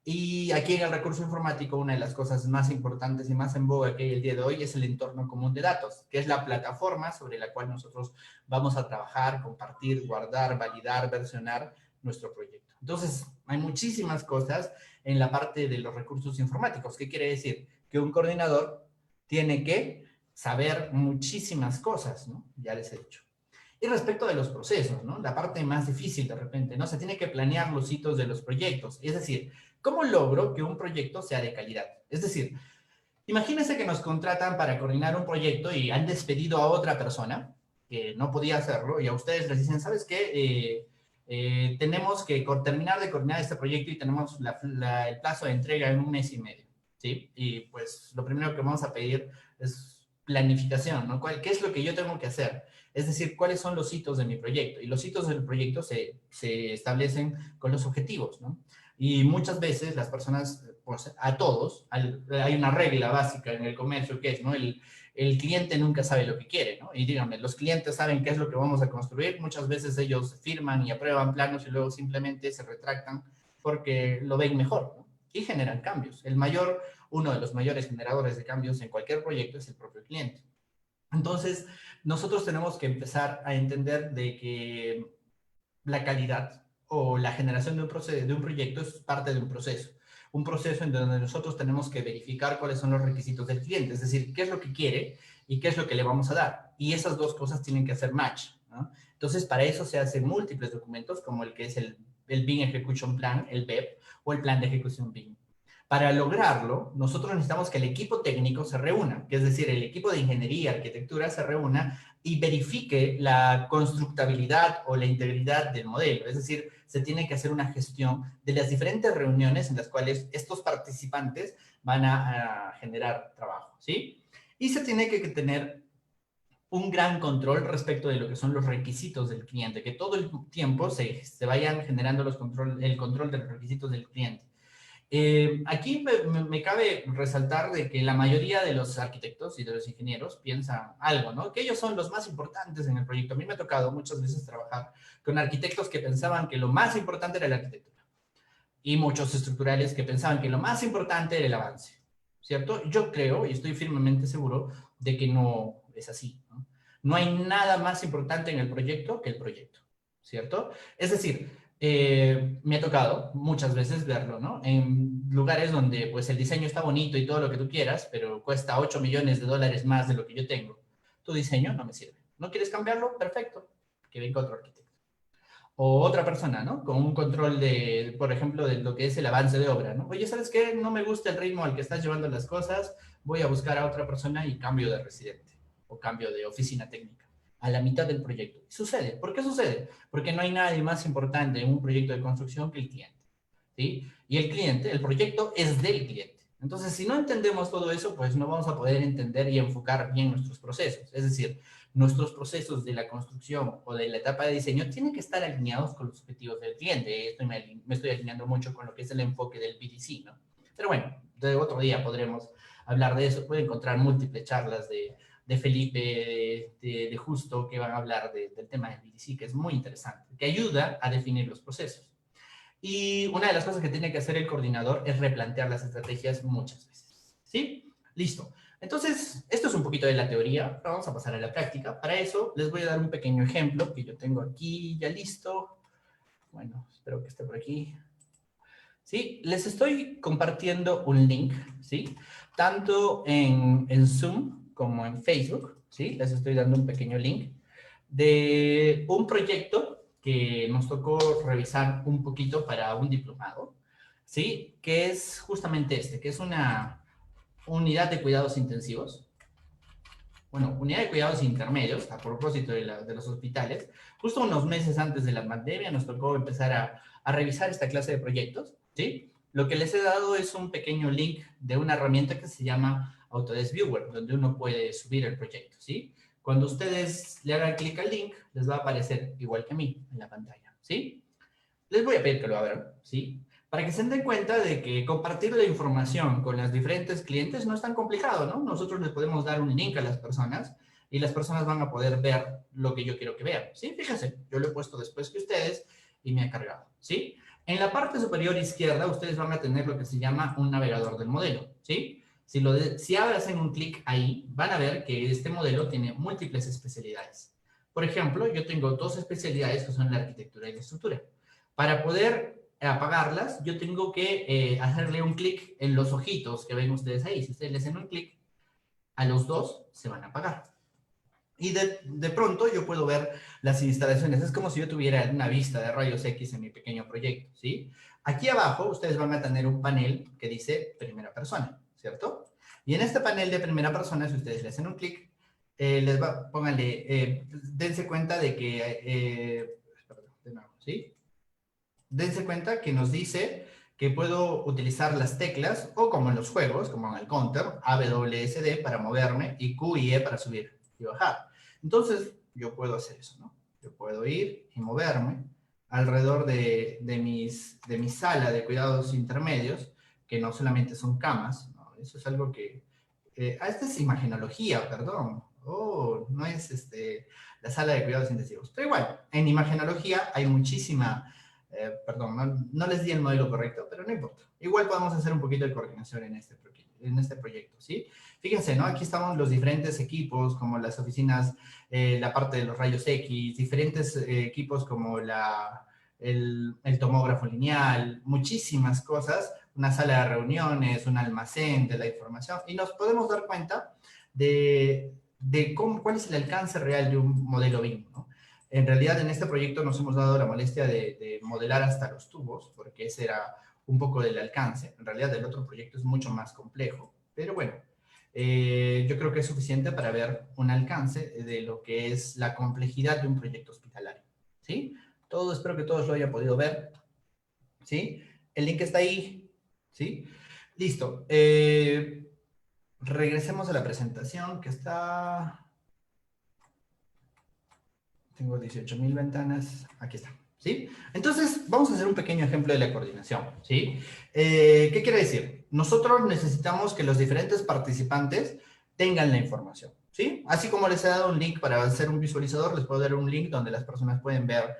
Y aquí en el recurso informático, una de las cosas más importantes y más en boga que hay el día de hoy es el entorno común de datos, que es la plataforma sobre la cual nosotros vamos a trabajar, compartir, guardar, validar, versionar nuestro proyecto. Entonces, hay muchísimas cosas en la parte de los recursos informáticos. ¿Qué quiere decir? Que un coordinador tiene que saber muchísimas cosas, ¿no? Ya les he dicho. Y respecto de los procesos, ¿no? La parte más difícil de repente, ¿no? Se tiene que planear los hitos de los proyectos. Es decir, ¿cómo logro que un proyecto sea de calidad? Es decir, imagínense que nos contratan para coordinar un proyecto y han despedido a otra persona que no podía hacerlo y a ustedes les dicen, ¿sabes qué? Tenemos que terminar de coordinar este proyecto y tenemos el plazo de entrega en 1 mes y medio, ¿sí? Y pues lo primero que vamos a pedir es planificación, ¿no? ¿Qué es lo que yo tengo que hacer? Es decir, ¿cuáles son los hitos de mi proyecto? Y los hitos del proyecto se establecen con los objetivos, ¿no? Y muchas veces las personas, pues a todos, hay una regla básica en el comercio que es, ¿no? El cliente nunca sabe lo que quiere, ¿no? Y díganme, los clientes saben qué es lo que vamos a construir. Muchas veces ellos firman y aprueban planos y luego simplemente se retractan porque lo ven mejor, ¿no? Y generan cambios. Uno de los mayores generadores de cambios en cualquier proyecto es el propio cliente. Entonces, nosotros tenemos que empezar a entender de que la calidad o la generación de un proyecto es parte de un proceso en donde nosotros tenemos que verificar cuáles son los requisitos del cliente, es decir, qué es lo que quiere y qué es lo que le vamos a dar. Y esas dos cosas tienen que hacer match, ¿no? Entonces, para eso se hacen múltiples documentos, como el que es el BIM Execution Plan, el BEP, o el Plan de Ejecución BIM. Para lograrlo, nosotros necesitamos que el equipo técnico se reúna, que es decir, el equipo de ingeniería, arquitectura se reúna y verifique la constructabilidad o la integridad del modelo. Es decir, se tiene que hacer una gestión de las diferentes reuniones en las cuales estos participantes van a generar trabajo, ¿sí? Y se tiene que tener un gran control respecto de lo que son los requisitos del cliente, que todo el tiempo se vayan generando el control de los requisitos del cliente. Aquí me cabe resaltar de que la mayoría de los arquitectos y de los ingenieros piensan algo, ¿no? Que ellos son los más importantes en el proyecto. A mí me ha tocado muchas veces trabajar con arquitectos que pensaban que lo más importante era la arquitectura y muchos estructurales que pensaban que lo más importante era el avance, ¿cierto? Yo creo y estoy firmemente seguro de que no es así, ¿no? No hay nada más importante en el proyecto que el proyecto, ¿cierto? Es decir, me ha tocado muchas veces verlo, ¿no? En lugares donde pues el diseño está bonito y todo lo que tú quieras, pero cuesta 8 millones de dólares más de lo que yo tengo. Tu diseño no me sirve. ¿No quieres cambiarlo? Perfecto. Que venga otro arquitecto. O otra persona, ¿no? Con un control de, por ejemplo, de lo que es el avance de obra, ¿no? Oye, ¿sabes qué? No me gusta el ritmo al que estás llevando las cosas, voy a buscar a otra persona y cambio de residente o cambio de oficina técnica a la mitad del proyecto. Sucede. ¿Por qué sucede? Porque no hay nadie más importante en un proyecto de construcción que el cliente, ¿sí? Y el cliente, el proyecto es del cliente. Entonces, si no entendemos todo eso, pues no vamos a poder entender y enfocar bien nuestros procesos. Es decir, nuestros procesos de la construcción o de la etapa de diseño tienen que estar alineados con los objetivos del cliente. Esto me estoy alineando mucho con lo que es el enfoque del PDC, ¿no? Pero bueno, de otro día podremos hablar de eso. Pueden encontrar múltiples charlas de Felipe, de Justo, que van a hablar del tema del PDC, que es muy interesante, que ayuda a definir los procesos. Y una de las cosas que tiene que hacer el coordinador es replantear las estrategias muchas veces. ¿Sí? Listo. Entonces, esto es un poquito de la teoría. Vamos a pasar a la práctica. Para eso, les voy a dar un pequeño ejemplo que yo tengo aquí ya listo. Bueno, espero que esté por aquí. ¿Sí? Les estoy compartiendo un link, ¿sí? Tanto en Zoom como en Facebook, ¿sí? Les estoy dando un pequeño link de un proyecto que nos tocó revisar un poquito para un diplomado, ¿sí? Que es justamente que es una unidad de cuidados intensivos, bueno, unidad de cuidados intermedios, a propósito de los hospitales. Justo unos meses antes de la pandemia nos tocó empezar a revisar esta clase de proyectos, ¿sí? Lo que les he dado es un pequeño link de una herramienta que se llama Autodesk Viewer, donde uno puede subir el proyecto, ¿sí? Cuando ustedes le hagan clic al link, les va a aparecer igual que a mí en la pantalla, ¿sí? Les voy a pedir que lo abran, ¿sí? Para que se den cuenta de que compartir la información con los diferentes clientes no es tan complicado, ¿no? Nosotros les podemos dar un link a las personas y las personas van a poder ver lo que yo quiero que vean, ¿sí? Fíjense, yo lo he puesto después que ustedes y me ha cargado, ¿sí? En la parte superior izquierda, ustedes van a tener lo que se llama un navegador del modelo, ¿sí? Si hacen un clic ahí, van a ver que este modelo tiene múltiples especialidades. Por ejemplo, yo tengo 2 especialidades que son la arquitectura y la estructura. Para poder apagarlas, yo tengo que hacerle un clic en los ojitos que ven ustedes ahí. Si ustedes le hacen un clic, a los dos se van a apagar. Y de pronto yo puedo ver las instalaciones. Es como si yo tuviera una vista de rayos X en mi pequeño proyecto, ¿sí? Aquí abajo ustedes van a tener un panel que dice primera persona, ¿cierto? Y en este panel de primera persona, si ustedes le hacen un clic, pónganle, dense cuenta de que, perdón, de nuevo, ¿sí? Dense cuenta que nos dice que puedo utilizar las teclas, o como en los juegos, como en el Counter, A, W, S, D para moverme y Q y E para subir y bajar. Entonces, yo puedo hacer eso, ¿no? Yo puedo ir y moverme alrededor de mi sala de cuidados intermedios, que no solamente son camas, ¿no? Eso es algo que... esta es imagenología, perdón. Oh, no es la sala de cuidados intensivos. Pero igual, en imagenología hay muchísima... perdón, no les di el modelo correcto, pero no importa. Igual podemos hacer un poquito de coordinación en este proyecto, ¿sí? Fíjense, ¿no? Aquí estamos los diferentes equipos, como las oficinas, la parte de los rayos X, diferentes equipos como el tomógrafo lineal, muchísimas cosas, una sala de reuniones, un almacén de la información, y nos podemos dar cuenta de cuál es el alcance real de un modelo BIM, ¿no? En realidad, en este proyecto nos hemos dado la molestia de modelar hasta los tubos, porque ese era un poco del alcance. En realidad, el otro proyecto es mucho más complejo. Pero bueno, yo creo que es suficiente para ver un alcance de lo que es la complejidad de un proyecto hospitalario. ¿Sí? Espero que todos lo hayan podido ver. ¿Sí? El link está ahí. ¿Sí? Listo. Regresemos a la presentación que está... Tengo 18.000 ventanas. Aquí está. ¿Sí? Entonces, vamos a hacer un pequeño ejemplo de la coordinación. ¿Sí? ¿Qué quiere decir? Nosotros necesitamos que los diferentes participantes tengan la información. ¿Sí? Así como les he dado un link para hacer un visualizador, les puedo dar un link donde las personas pueden ver,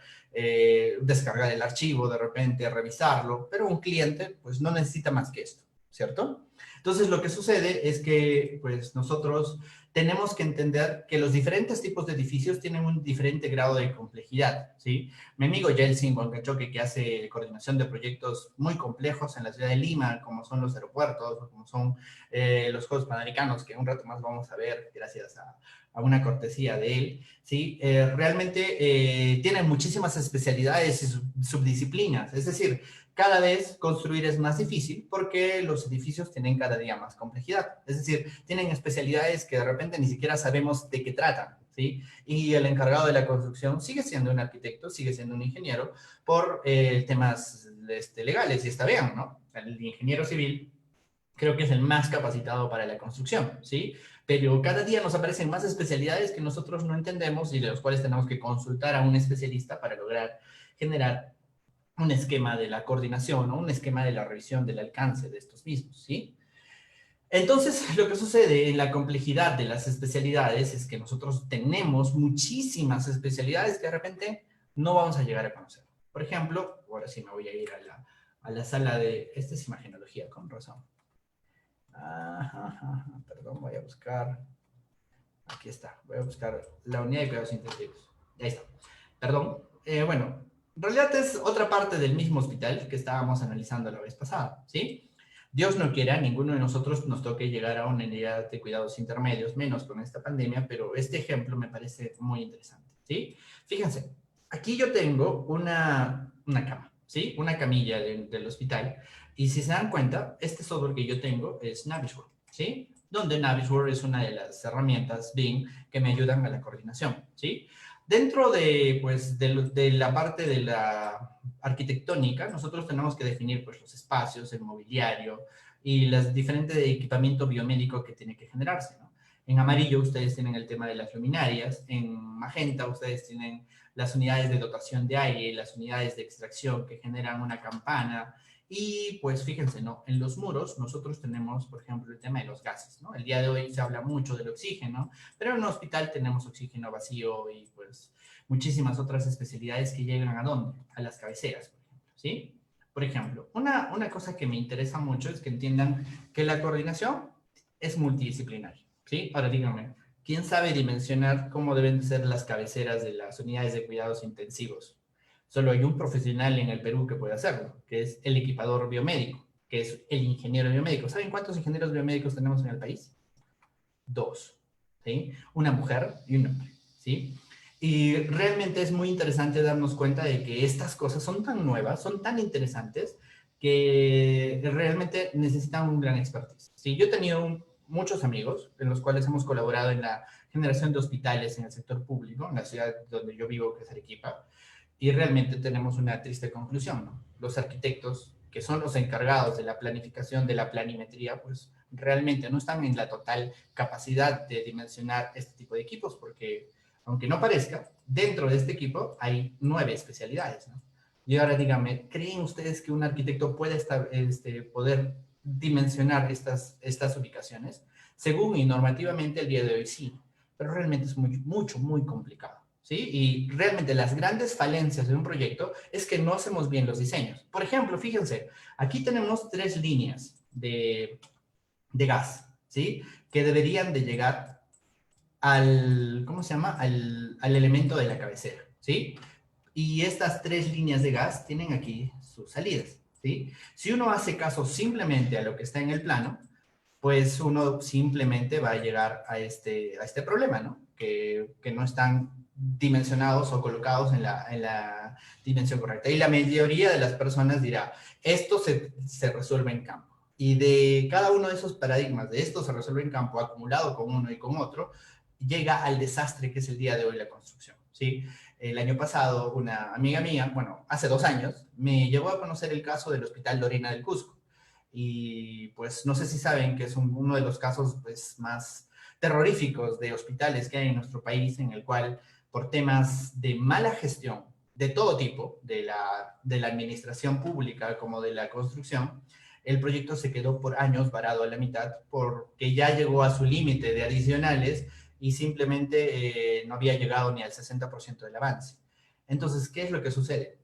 descargar el archivo, de repente revisarlo, pero un cliente pues no necesita más que esto, ¿cierto? Entonces, lo que sucede es que pues nosotros tenemos que entender que los diferentes tipos de edificios tienen un diferente grado de complejidad, ¿sí? Mi amigo Yeltsin Boncachoque, que hace coordinación de proyectos muy complejos en la ciudad de Lima, como son los aeropuertos, o como son los Juegos Panamericanos, que un rato más vamos a ver gracias a una cortesía de él, ¿sí? Realmente tienen muchísimas especialidades y subdisciplinas, es decir, cada vez construir es más difícil porque los edificios tienen cada día más complejidad. Es decir, tienen especialidades que de repente ni siquiera sabemos de qué tratan, ¿sí? Y el encargado de la construcción sigue siendo un arquitecto, sigue siendo un ingeniero por temas legales, y está bien, ¿no? El ingeniero civil creo que es el más capacitado para la construcción, ¿sí? Pero cada día nos aparecen más especialidades que nosotros no entendemos y de los cuales tenemos que consultar a un especialista para lograr generar un esquema de la coordinación o un esquema de la revisión del alcance de estos mismos, ¿sí? Entonces, lo que sucede en la complejidad de las especialidades es que nosotros tenemos muchísimas especialidades que de repente no vamos a llegar a conocer. Por ejemplo, ahora sí me voy a ir a la sala de... Esta es imagenología, con razón. Perdón, voy a buscar... Aquí está, voy a buscar la unidad de cuidados intensivos. Ahí está. Perdón. Bueno, en realidad es otra parte del mismo hospital que estábamos analizando la vez pasada, ¿sí? Dios no quiera, ninguno de nosotros nos toque llegar a una unidad de cuidados intermedios, menos con esta pandemia, pero este ejemplo me parece muy interesante, ¿sí? Fíjense, aquí yo tengo una cama, ¿sí? Una camilla del hospital, y si se dan cuenta, este software que yo tengo es Navisworks, ¿sí? Donde Navisworks es una de las herramientas BIM que me ayudan a la coordinación, ¿sí? Dentro de, pues, de la parte de la arquitectónica, nosotros tenemos que definir pues, los espacios, el mobiliario y los diferentes equipamiento biomédico que tiene que generarse, ¿no? En amarillo ustedes tienen el tema de las luminarias, en magenta ustedes tienen las unidades de dotación de aire, las unidades de extracción que generan una campana, y pues fíjense, ¿no? En los muros nosotros tenemos, por ejemplo, el tema de los gases, ¿no? El día de hoy se habla mucho del oxígeno, pero en un hospital tenemos oxígeno vacío y pues muchísimas otras especialidades que llegan ¿a dónde? A las cabeceras, por ejemplo, ¿sí? Por ejemplo, una cosa que me interesa mucho es que entiendan que la coordinación es multidisciplinaria, ¿sí? Ahora díganme, ¿quién sabe dimensionar cómo deben ser las cabeceras de las unidades de cuidados intensivos? Solo hay un profesional en el Perú que puede hacerlo, que es el equipador biomédico, que es el ingeniero biomédico. ¿Saben cuántos ingenieros biomédicos tenemos en el país? 2, ¿sí? Una mujer y un hombre, ¿sí? Y realmente es muy interesante darnos cuenta de que estas cosas son tan nuevas, son tan interesantes, que realmente necesitan un gran expertise. Sí, yo he tenido muchos amigos en los cuales hemos colaborado en la generación de hospitales en el sector público, en la ciudad donde yo vivo, que es Arequipa, y realmente tenemos una triste conclusión, ¿no? Los arquitectos, que son los encargados de la planificación, de la planimetría, pues realmente no están en la total capacidad de dimensionar este tipo de equipos, porque aunque no parezca, dentro de este equipo hay 9 especialidades, ¿no? Y ahora díganme, ¿creen ustedes que un arquitecto puede poder dimensionar estas ubicaciones? Según y normativamente el día de hoy sí, pero realmente es muy complicado. ¿Sí? Y realmente las grandes falencias de un proyecto es que no hacemos bien los diseños. Por ejemplo, fíjense, aquí tenemos 3 líneas de gas, ¿sí? Que deberían de llegar al, ¿cómo se llama? Al elemento de la cabecera, ¿sí? Y estas 3 líneas de gas tienen aquí sus salidas, ¿sí? Si uno hace caso simplemente a lo que está en el plano, pues uno simplemente va a llegar a este problema, ¿no? Que no están dimensionados o colocados en la dimensión correcta. Y la mayoría de las personas dirá, esto se resuelve en campo. Y de cada uno de esos paradigmas, de esto se resuelve en campo, acumulado con uno y con otro, llega al desastre que es el día de hoy la construcción, ¿sí? El año pasado, una amiga mía, bueno, hace 2 años, me llevó a conocer el caso del Hospital Lorena del Cusco. Y pues no sé si saben que es uno de los casos pues, más terroríficos de hospitales que hay en nuestro país, en el cual por temas de mala gestión de todo tipo, de la administración pública como de la construcción, el proyecto se quedó por años varado a la mitad porque ya llegó a su límite de adicionales y simplemente no había llegado ni al 60% del avance. Entonces, ¿qué es lo que sucede?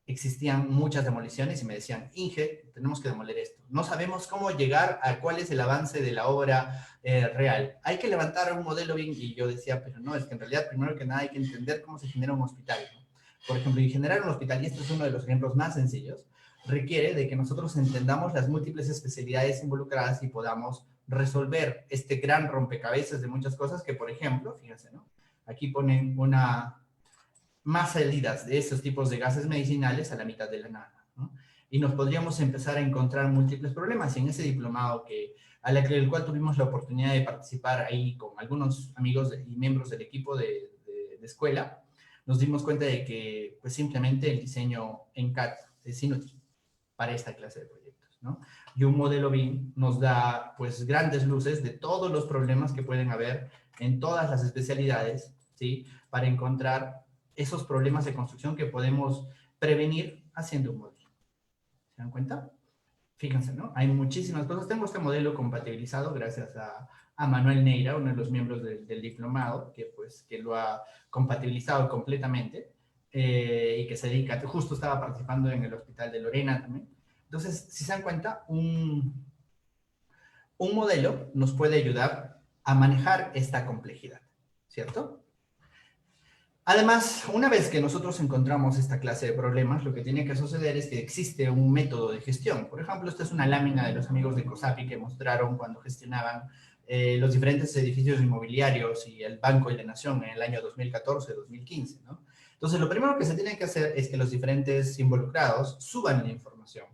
Existían muchas demoliciones y me decían, Inge, tenemos que demoler esto. No sabemos cómo llegar a cuál es el avance de la obra real. Hay que levantar un modelo bien, y yo decía, pero no, es que en realidad primero que nada hay que entender cómo se genera un hospital, ¿no? Por ejemplo, y generar un hospital, y este es uno de los ejemplos más sencillos, requiere de que nosotros entendamos las múltiples especialidades involucradas y podamos resolver este gran rompecabezas de muchas cosas que, por ejemplo, fíjense, ¿no? Aquí ponen más salidas de esos tipos de gases medicinales a la mitad de la nada, ¿no? Y nos podríamos empezar a encontrar múltiples problemas. Y en ese diplomado el cual tuvimos la oportunidad de participar ahí con algunos amigos y miembros del equipo de escuela, nos dimos cuenta de que pues simplemente el diseño en CAD es inútil para esta clase de proyectos, ¿no? Y un modelo BIM nos da pues grandes luces de todos los problemas que pueden haber en todas las especialidades, ¿sí? Para encontrar esos problemas de construcción que podemos prevenir haciendo un modelo. ¿Se dan cuenta? Fíjense, ¿no? Hay muchísimas cosas. Tengo este modelo compatibilizado gracias a Manuel Neira, uno de los miembros del diplomado, que lo ha compatibilizado completamente y que se dedica, justo estaba participando en el Hospital de Lorena también. Entonces, si se dan cuenta, un modelo nos puede ayudar a manejar esta complejidad, ¿cierto? Además, una vez que nosotros encontramos esta clase de problemas, lo que tiene que suceder es que existe un método de gestión. Por ejemplo, esta es una lámina de los amigos de COSAPI que mostraron cuando gestionaban los diferentes edificios inmobiliarios y el Banco de la Nación en el año 2014-2015, ¿no? Entonces, lo primero que se tiene que hacer es que los diferentes involucrados suban la información.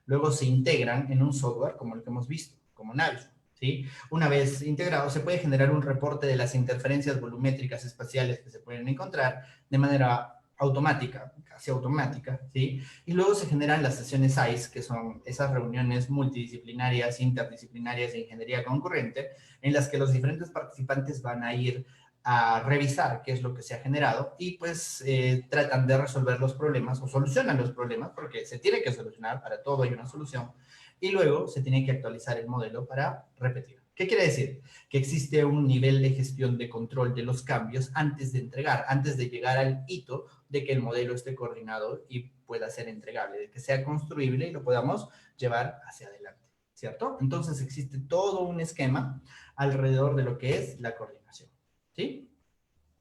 Luego se integran en un software como el que hemos visto, como Navis, ¿sí? Una vez integrado, se puede generar un reporte de las interferencias volumétricas espaciales que se pueden encontrar de manera automática, casi automática, ¿sí? Y luego se generan las sesiones ICE, que son esas reuniones multidisciplinarias, interdisciplinarias de ingeniería concurrente, en las que los diferentes participantes van a ir a revisar qué es lo que se ha generado y pues tratan de resolver los problemas o solucionan los problemas, porque se tiene que solucionar, para todo hay una solución, y luego se tiene que actualizar el modelo para repetir. ¿Qué quiere decir? Que existe un nivel de gestión de control de los cambios antes de entregar, antes de llegar al hito de que el modelo esté coordinado y pueda ser entregable, de que sea construible y lo podamos llevar hacia adelante, ¿cierto? Entonces existe todo un esquema alrededor de lo que es la coordinación, ¿sí?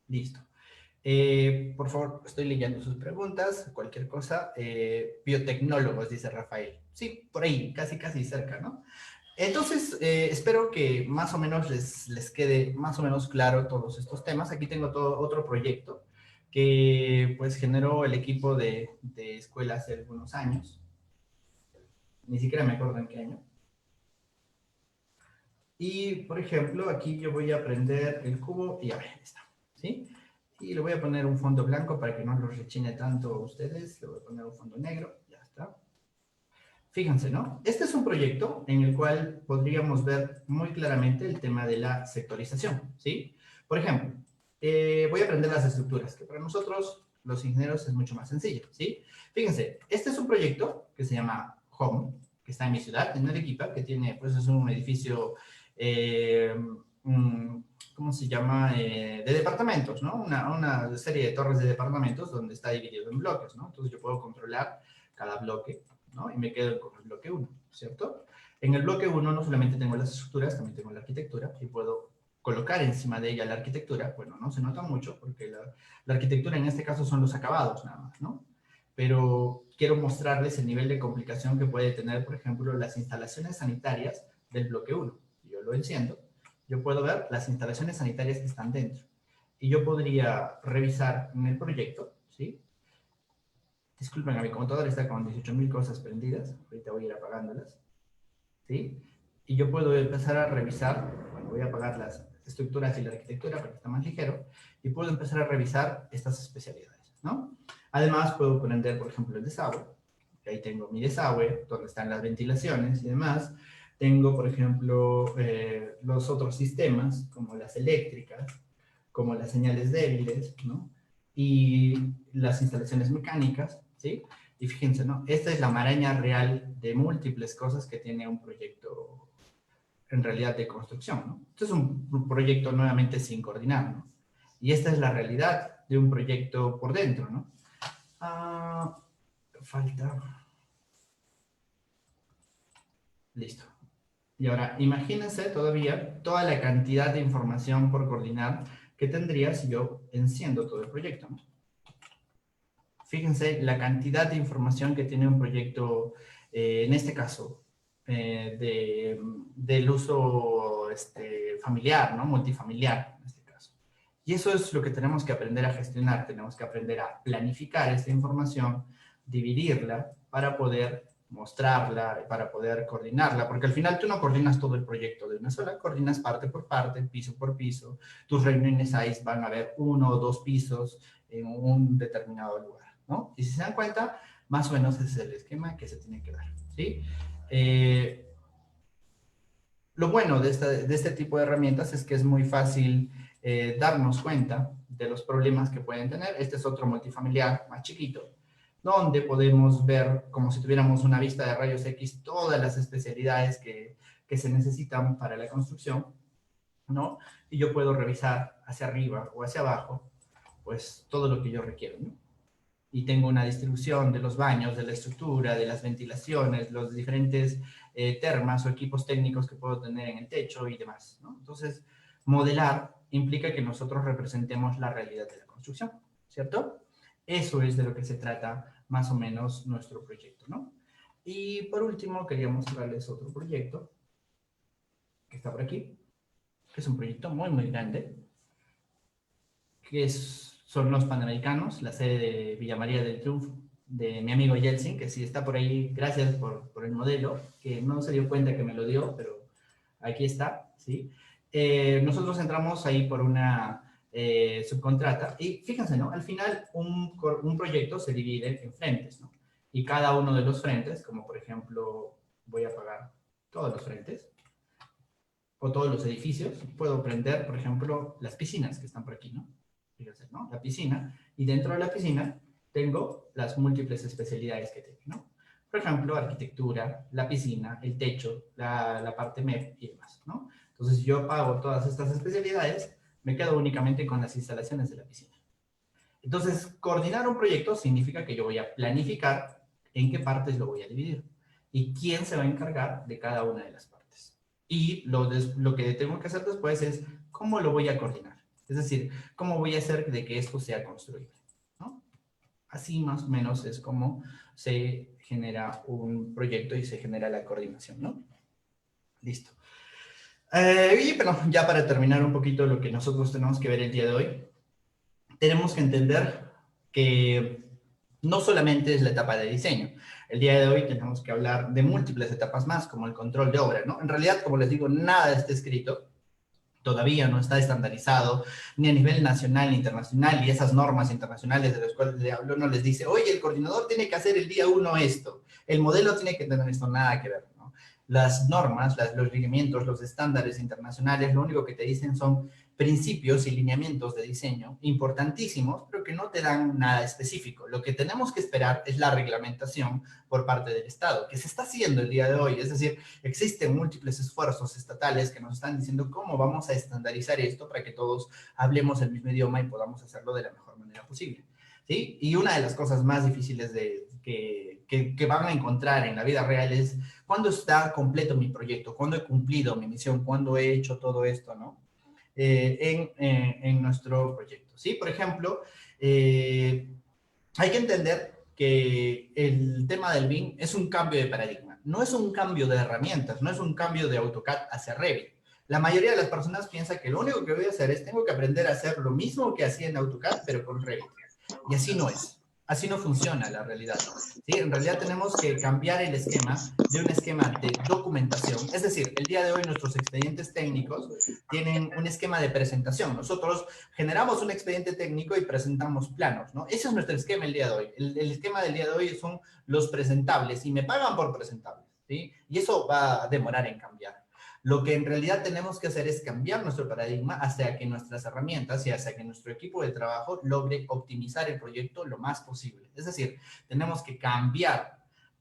Listo. Por favor, estoy leyendo sus preguntas, cualquier cosa. Biotecnólogos, dice Rafael. Sí, por ahí, casi, casi cerca, ¿no? Entonces, espero que más o menos les quede más o menos claro todos estos temas. Aquí tengo todo otro proyecto que pues generó el equipo de escuela hace algunos años. Ni siquiera me acuerdo en qué año. Y, por ejemplo, aquí yo voy a prender el cubo y a ver, está, ¿sí? Y le voy a poner un fondo blanco para que no los rechine tanto a ustedes. Le voy a poner un fondo negro, ya está. Fíjense, ¿no? Este es un proyecto en el cual podríamos ver muy claramente el tema de la sectorización, ¿sí? Por ejemplo, voy a aprender las estructuras, que para nosotros, los ingenieros, es mucho más sencillo, ¿sí? Fíjense, este es un proyecto que se llama Home, que está en mi ciudad, en Arequipa, que tiene, pues es un edificio, eh, ¿cómo se llama? De departamentos, ¿no? Una serie de torres de departamentos donde está dividido en bloques, ¿no? Entonces yo puedo controlar cada bloque, ¿no? Y me quedo con el bloque 1, ¿cierto? En el bloque 1 no solamente tengo las estructuras, también tengo la arquitectura y puedo colocar encima de ella la arquitectura. Bueno, no se nota mucho porque la arquitectura en este caso son los acabados nada más, ¿no? Pero quiero mostrarles el nivel de complicación que puede tener, por ejemplo, las instalaciones sanitarias del bloque 1. Yo lo enciendo, yo puedo ver las instalaciones sanitarias que están dentro. Y yo podría revisar en el proyecto, ¿sí? Disculpen, a mi computadora está con 18.000 cosas prendidas. Ahorita voy a ir apagándolas. ¿Sí? Y yo puedo empezar a revisar, bueno, voy a apagar las estructuras y la arquitectura para que está más ligero, y puedo empezar a revisar estas especialidades, ¿no? Además, puedo prender, por ejemplo, el desagüe. Ahí tengo mi desagüe, donde están las ventilaciones y demás. Tengo, por ejemplo, los otros sistemas, como las eléctricas, como las señales débiles, ¿no? Y las instalaciones mecánicas, ¿sí? Y fíjense, ¿no? Esta es la maraña real de múltiples cosas que tiene un proyecto en realidad de construcción, ¿no? Este es un proyecto nuevamente sin coordinar, ¿no? Y esta es la realidad de un proyecto por dentro, ¿no? Falta. Listo. Y ahora, imagínense todavía toda la cantidad de información por coordinar que tendría si yo enciendo todo el proyecto, ¿no? Fíjense la cantidad de información que tiene un proyecto, en este caso, del uso familiar, ¿no? Multifamiliar, en este caso. Y eso es lo que tenemos que aprender a gestionar. Tenemos que aprender a planificar esta información, dividirla para poder mostrarla, para poder coordinarla, porque al final tú no coordinas todo el proyecto de una sola, coordinas parte por parte, piso por piso. Tus reuniones ahí van a haber 1 o 2 pisos en un determinado lugar, ¿no? Y si se dan cuenta, más o menos ese es el esquema que se tiene que dar, ¿sí? Lo bueno de este tipo de herramientas es que es muy fácil darnos cuenta de los problemas que pueden tener. Este es otro multifamiliar más chiquito, donde podemos ver, como si tuviéramos una vista de rayos X, todas las especialidades que se necesitan para la construcción, ¿no? Y yo puedo revisar hacia arriba o hacia abajo, pues todo lo que yo requiero, ¿no? Y tengo una distribución de los baños, de la estructura, de las ventilaciones, los diferentes termas o equipos técnicos que puedo tener en el techo y demás, ¿no? Entonces, modelar implica que nosotros representemos la realidad de la construcción, ¿cierto? Eso es de lo que se trata más o menos nuestro proyecto, ¿no? Y por último, quería mostrarles otro proyecto que está por aquí, que es un proyecto muy, muy grande, que son los Panamericanos, la sede de Villa María del Triunfo, de mi amigo Yeltsin, que sí está por ahí, gracias por el modelo, que no se dio cuenta que me lo dio, pero aquí está, ¿sí? Nosotros entramos ahí por una subcontrata, y fíjense, ¿no? Al final un proyecto se divide en frentes, ¿no? Y cada uno de los frentes, como por ejemplo, voy a apagar todos los frentes, o todos los edificios, puedo prender, por ejemplo, las piscinas que están por aquí, ¿no? Fíjense, ¿no? La piscina, y dentro de la piscina tengo las múltiples especialidades que tengo, ¿no? Por ejemplo, arquitectura, la piscina, el techo, la parte MEP y demás, ¿no? Entonces, si yo apago todas estas especialidades, me quedo únicamente con las instalaciones de la piscina. Entonces, coordinar un proyecto significa que yo voy a planificar en qué partes lo voy a dividir y quién se va a encargar de cada una de las partes. Y lo que tengo que hacer después es cómo lo voy a coordinar. Es decir, ¿cómo voy a hacer de que esto sea construible? ¿No? Así más o menos es como se genera un proyecto y se genera la coordinación, ¿no? Listo. Y bueno, ya para terminar un poquito lo que nosotros tenemos que ver el día de hoy, tenemos que entender que no solamente es la etapa de diseño. El día de hoy tenemos que hablar de múltiples etapas más, como el control de obra, ¿no? En realidad, como les digo, nada está escrito, todavía no está estandarizado, ni a nivel nacional ni internacional, y esas normas internacionales de las cuales le hablo no les dice, oye, el coordinador tiene que hacer el día uno esto, el modelo tiene que tener esto, nada que ver, ¿no? Las normas, los lineamientos, los estándares internacionales, lo único que te dicen son principios y lineamientos de diseño importantísimos, pero que no te dan nada específico. Lo que tenemos que esperar es la reglamentación por parte del Estado, que se está haciendo el día de hoy. Es decir, existen múltiples esfuerzos estatales que nos están diciendo cómo vamos a estandarizar esto para que todos hablemos el mismo idioma y podamos hacerlo de la mejor manera posible. ¿Sí? Y una de las cosas más difíciles que van a encontrar en la vida real es cuándo está completo mi proyecto, cuándo he cumplido mi misión, cuándo he hecho todo esto, ¿no? En nuestro proyecto. ¿Sí? Por ejemplo, hay que entender que el tema del BIM es un cambio de paradigma. No es un cambio de herramientas, no es un cambio de AutoCAD hacia Revit. La mayoría de las personas piensa que lo único que voy a hacer es tengo que aprender a hacer lo mismo que hacía en AutoCAD, pero con Revit. Y así no es. Así no funciona la realidad. ¿Sí? En realidad tenemos que cambiar el esquema de un esquema de documentación. Es decir, el día de hoy nuestros expedientes técnicos tienen un esquema de presentación. Nosotros generamos un expediente técnico y presentamos planos, ¿no? Ese es nuestro esquema el día de hoy. El esquema del día de hoy son los presentables y me pagan por presentables, ¿sí? Y eso va a demorar en cambiar. Lo que en realidad tenemos que hacer es cambiar nuestro paradigma hacia que nuestras herramientas y hacia que nuestro equipo de trabajo logre optimizar el proyecto lo más posible. Es decir, tenemos que cambiar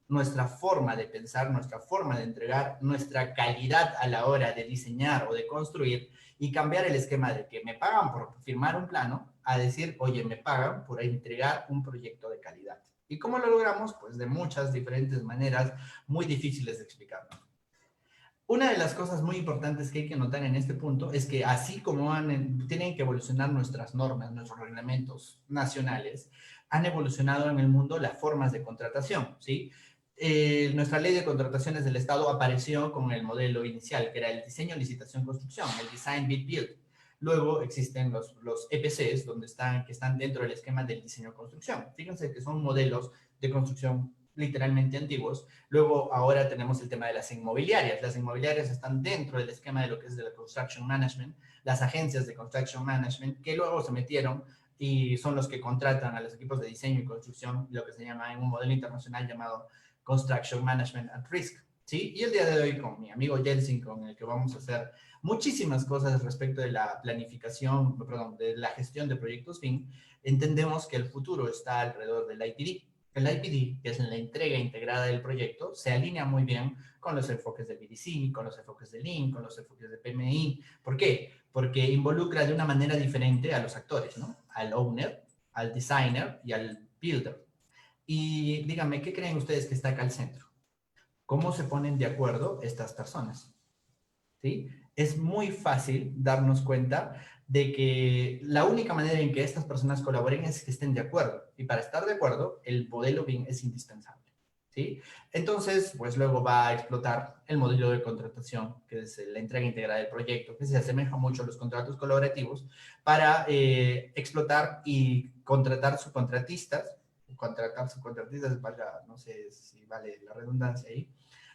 nuestra forma de pensar, nuestra forma de entregar, nuestra calidad a la hora de diseñar o de construir y cambiar el esquema de que me pagan por firmar un plano a decir, oye, me pagan por entregar un proyecto de calidad. ¿Y cómo lo logramos? Pues de muchas diferentes maneras muy difíciles de explicar. Una de las cosas muy importantes que hay que notar en este punto es que así como tienen que evolucionar nuestras normas, nuestros reglamentos nacionales, han evolucionado en el mundo las formas de contratación, ¿sí? Nuestra ley de contrataciones del Estado apareció con el modelo inicial, que era el diseño, licitación, construcción, el design, bid, build. Luego existen los EPCs, que están dentro del esquema del diseño-construcción. Fíjense que son modelos de construcción literalmente antiguos. Luego, ahora tenemos el tema de las inmobiliarias. Las inmobiliarias están dentro del esquema de lo que es de la Construction Management, las agencias de Construction Management, que luego se metieron y son los que contratan a los equipos de diseño y construcción, lo que se llama en un modelo internacional llamado Construction Management at Risk. ¿Sí? Y el día de hoy con mi amigo Jelsin, con el que vamos a hacer muchísimas cosas respecto de la planificación, perdón, de la gestión de proyectos BIM, entendemos que el futuro está alrededor del IPD. El IPD, que es la entrega integrada del proyecto, se alinea muy bien con los enfoques de BDC, con los enfoques de Lean, con los enfoques de PMI. ¿Por qué? Porque involucra de una manera diferente a los actores, ¿no? Al owner, al designer y al builder. Y díganme, ¿qué creen ustedes que está acá al centro? ¿Cómo se ponen de acuerdo estas personas? ¿Sí? Es muy fácil darnos cuenta de que la única manera en que estas personas colaboren es que estén de acuerdo. Y para estar de acuerdo, el modelo BIM es indispensable. ¿Sí? Entonces, pues luego va a explotar el modelo de contratación, que es la entrega integrada del proyecto, que se asemeja mucho a los contratos colaborativos, para explotar y contratar subcontratistas, no sé si vale la redundancia ahí,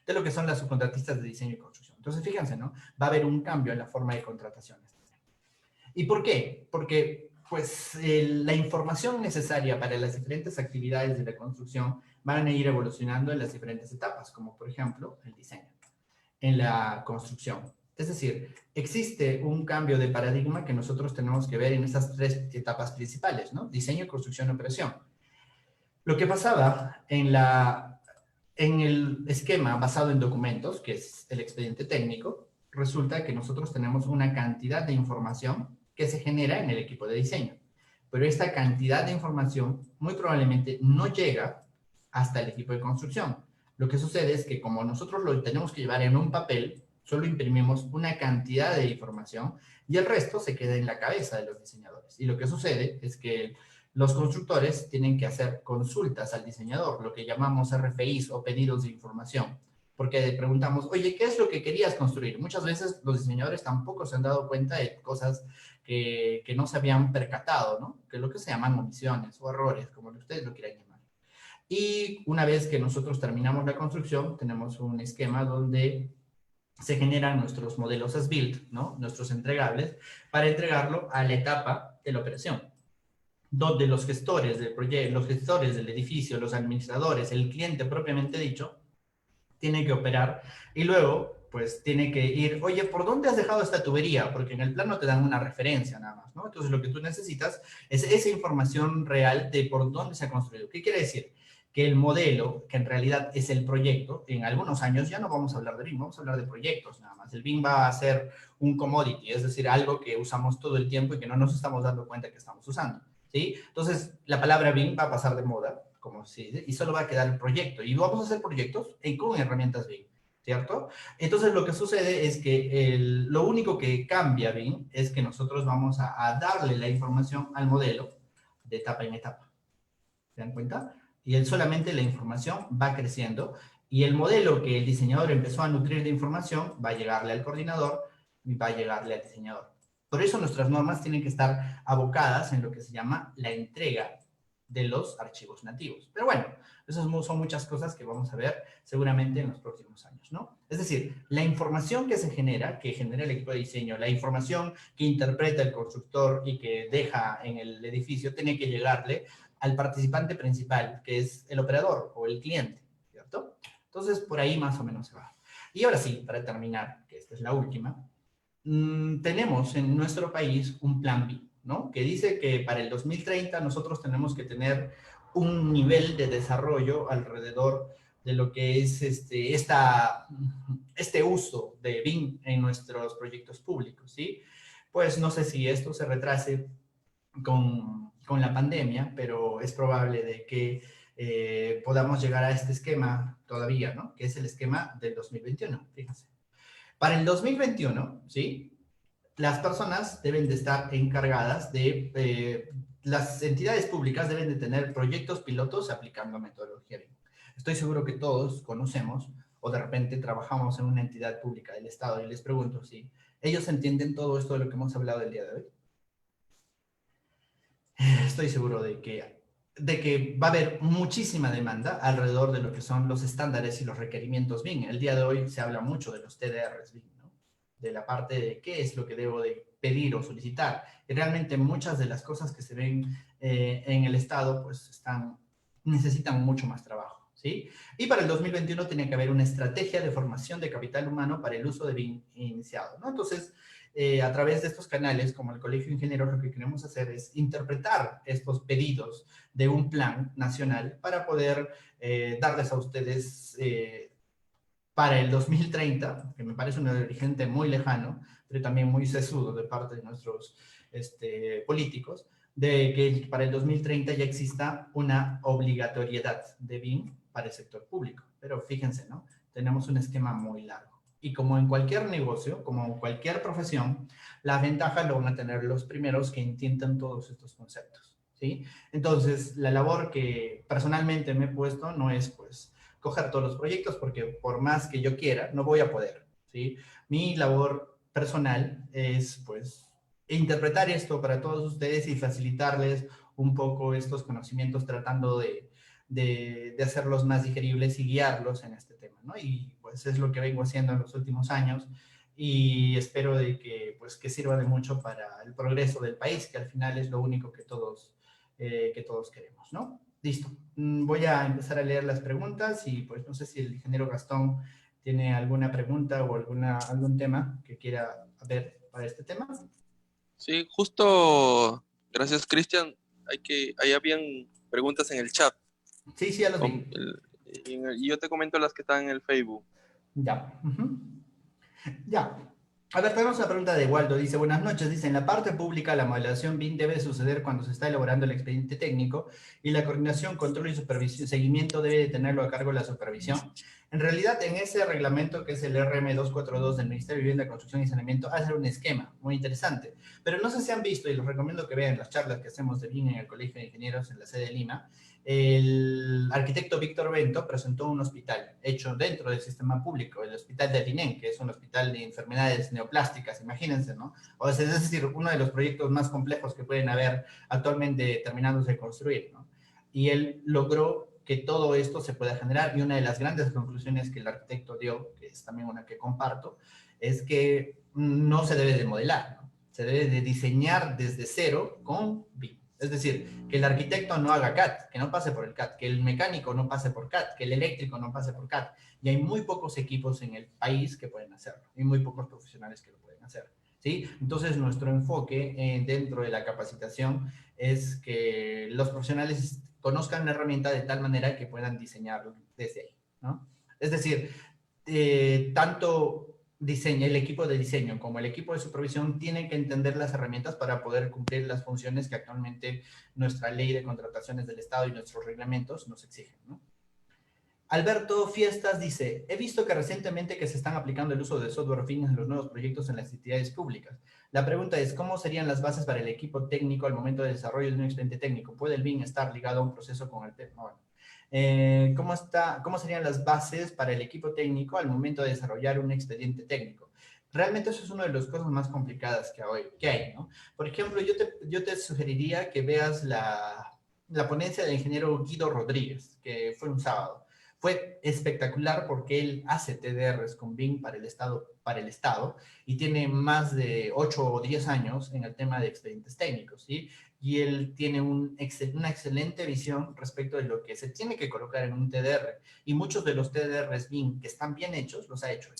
de lo que son las subcontratistas de diseño y construcción. Entonces, fíjense, ¿no? Va a haber un cambio en la forma de contrataciones. ¿Y por qué? Porque, pues, la información necesaria para las diferentes actividades de la construcción van a ir evolucionando en las diferentes etapas, como por ejemplo el diseño, en la construcción. Es decir, existe un cambio de paradigma que nosotros tenemos que ver en estas tres etapas principales, ¿no? Diseño, construcción y operación. Lo que pasaba en el esquema basado en documentos, que es el expediente técnico, resulta que nosotros tenemos una cantidad de información que se genera en el equipo de diseño. Pero esta cantidad de información muy probablemente no llega hasta el equipo de construcción. Lo que sucede es que como nosotros lo tenemos que llevar en un papel, Solo imprimimos una cantidad de información y el resto se queda en la cabeza de los diseñadores. Y lo que sucede es que los constructores tienen que hacer consultas al diseñador, lo que llamamos RFIs o pedidos de información, porque le preguntamos, oye, ¿qué es lo que querías construir? Muchas veces los diseñadores tampoco se han dado cuenta de cosas que no se habían percatado, ¿no? Que es lo que se llaman omisiones o errores, como ustedes lo quieran llamar. Y una vez que nosotros terminamos la construcción, tenemos un esquema donde se generan nuestros modelos as built, ¿no? Nuestros entregables, para entregarlo a la etapa de la operación, donde los gestores del proyecto, los gestores del edificio, los administradores, el cliente propiamente dicho, tiene que operar y luego pues tiene que ir, oye, ¿por dónde has dejado esta tubería? Porque en el plano te dan una referencia nada más, ¿no? Entonces lo que tú necesitas es esa información real de por dónde se ha construido. ¿Qué quiere decir? Que el modelo, que en realidad es el proyecto, en algunos años ya no vamos a hablar de BIM, vamos a hablar de proyectos nada más. El BIM va a ser un commodity, es decir, algo que usamos todo el tiempo y que no nos estamos dando cuenta que estamos usando, ¿sí? Entonces, la palabra BIM va a pasar de moda, como se dice, y solo va a quedar el proyecto. Y vamos a hacer proyectos con herramientas BIM, ¿cierto? Entonces, lo que sucede es que lo único que cambia BIM es que nosotros vamos a darle la información al modelo de etapa en etapa. ¿Se dan cuenta? Y él solamente la información va creciendo y el modelo que el diseñador empezó a nutrir de información va a llegarle al coordinador y va a llegarle al diseñador. Por eso nuestras normas tienen que estar abocadas en lo que se llama la entrega de los archivos nativos. Pero bueno, esas son muchas cosas que vamos a ver seguramente en los próximos años, ¿no? Es decir, la información que se genera, que genera el equipo de diseño, la información que interpreta el constructor y que deja en el edificio, tiene que llegarle al participante principal, que es el operador o el cliente, ¿cierto? Entonces, por ahí más o menos se va. Y ahora sí, para terminar, que esta es la última, tenemos en nuestro país un plan B, ¿no? Que dice que para el 2030 nosotros tenemos que tener un nivel de desarrollo alrededor de lo que es este uso de BIM en nuestros proyectos públicos, ¿sí? Pues no sé si esto se retrase con la pandemia, pero es probable de que podamos llegar a este esquema todavía, ¿no? Que es el esquema del 2021, fíjense. Para el 2021, ¿sí? Las personas deben de estar encargadas las entidades públicas deben de tener proyectos pilotos aplicando metodología BIM. Estoy seguro que todos conocemos o de repente trabajamos en una entidad pública del Estado y les pregunto si ellos entienden todo esto de lo que hemos hablado el día de hoy. Estoy seguro de que va a haber muchísima demanda alrededor de lo que son los estándares y los requerimientos BIM. El día de hoy se habla mucho de los TDRs BIM, ¿no? De la parte de qué es lo que debo de pedir o solicitar. Y realmente muchas de las cosas que se ven en el Estado pues necesitan mucho más trabajo, ¿sí? Y para el 2021 tiene que haber una estrategia de formación de capital humano para el uso de BIM iniciado, ¿no? Entonces, a través de estos canales, como el Colegio de Ingenieros, lo que queremos hacer es interpretar estos pedidos de un plan nacional para poder darles a ustedes para el 2030, que me parece un horizonte muy lejano, pero también muy sesudo de parte de nuestros políticos, de que para el 2030 ya exista una obligatoriedad de BIM para el sector público. Pero fíjense, ¿no? Tenemos un esquema muy largo. Y como en cualquier negocio, como en cualquier profesión, las ventajas lo van a tener los primeros que entiendan todos estos conceptos, ¿sí? Entonces, la labor que personalmente me he puesto no es, pues, coger todos los proyectos, porque por más que yo quiera, no voy a poder, ¿sí? Mi labor personal es, pues, interpretar esto para todos ustedes y facilitarles un poco estos conocimientos tratando de hacerlos más digeribles y guiarlos en este tema, ¿no? Y pues es lo que vengo haciendo en los últimos años y espero de que, pues, que sirva de mucho para el progreso del país, que al final es lo único que todos queremos, ¿no? Listo. Voy a empezar a leer las preguntas y pues no sé si el ingeniero Gastón tiene alguna pregunta o algún tema que quiera ver para este tema. Sí, justo, gracias Cristian. Ahí habían preguntas en el chat. Sí, sí, ya los vi. Y yo te comento las que están en el Facebook. Ya. Ya. A ver, tenemos una pregunta de Waldo. Dice, buenas noches. Dice, en la parte pública, la modelación BIM debe suceder cuando se está elaborando el expediente técnico y la coordinación, control y supervisión, seguimiento debe de tenerlo a cargo la supervisión. En realidad, en ese reglamento, que es el RM242 del Ministerio de Vivienda, Construcción y Saneamiento, hace un esquema muy interesante. Pero no sé si han visto, y les recomiendo que vean las charlas que hacemos de BIM en el Colegio de Ingenieros en la sede de Lima. El arquitecto Víctor Bento presentó un hospital hecho dentro del sistema público, el Hospital de Atinén, que es un hospital de enfermedades neoplásticas, imagínense, ¿no? O sea, es decir, uno de los proyectos más complejos que pueden haber actualmente terminándose de construir, ¿no? Y él logró que todo esto se pueda generar, y una de las grandes conclusiones que el arquitecto dio, que es también una que comparto, es que no se debe de modelar, ¿no? Se debe de diseñar desde cero con BIM. Es decir, que el arquitecto no haga CAD, que no pase por el CAD, que el mecánico no pase por CAD, que el eléctrico no pase por CAD. Y hay muy pocos equipos en el país que pueden hacerlo, y muy pocos profesionales que lo pueden hacer, ¿sí? Entonces, nuestro enfoque dentro de la capacitación es que los profesionales conozcan la herramienta de tal manera que puedan diseñarlo desde ahí, ¿no? Es decir, tanto el equipo de diseño como el equipo de supervisión tienen que entender las herramientas para poder cumplir las funciones que actualmente nuestra ley de contrataciones del Estado y nuestros reglamentos nos exigen, ¿no? Alberto Fiestas dice, he visto que recientemente que se están aplicando el uso de software BIM en los nuevos proyectos en las entidades públicas. La pregunta es, ¿cómo serían las bases para el equipo técnico al momento del desarrollo de un expediente técnico? ¿Puede el BIM estar ligado a un proceso con el tema? Bueno, ¿cómo serían las bases para el equipo técnico al momento de desarrollar un expediente técnico? Realmente eso es una de las cosas más complicadas que hay, ¿no? Por ejemplo, yo te sugeriría que veas la ponencia del ingeniero Guido Rodríguez, que fue un sábado. Fue espectacular porque él hace TDRs con BIM para el Estado y tiene más de 8 o 10 años en el tema de expedientes técnicos, ¿sí? Y él tiene una excelente visión respecto de lo que se tiene que colocar en un TDR. Y muchos de los TDRs BIM que están bien hechos, los ha hecho él.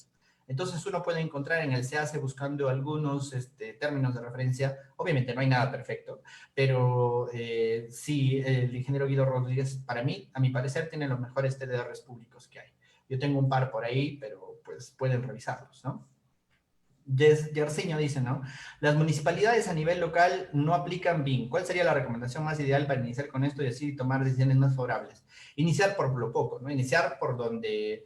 Entonces uno puede encontrar en el CAC buscando algunos términos de referencia. Obviamente no hay nada perfecto, pero sí, el ingeniero Guido Rodríguez, para mí, a mi parecer, tiene los mejores TDRs públicos que hay. Yo tengo un par por ahí, pero pues pueden revisarlos, ¿no? Yersiño dice, ¿no? Las municipalidades a nivel local no aplican BIM. ¿Cuál sería la recomendación más ideal para iniciar con esto y así tomar decisiones más favorables? Iniciar por lo poco, ¿no? Iniciar por donde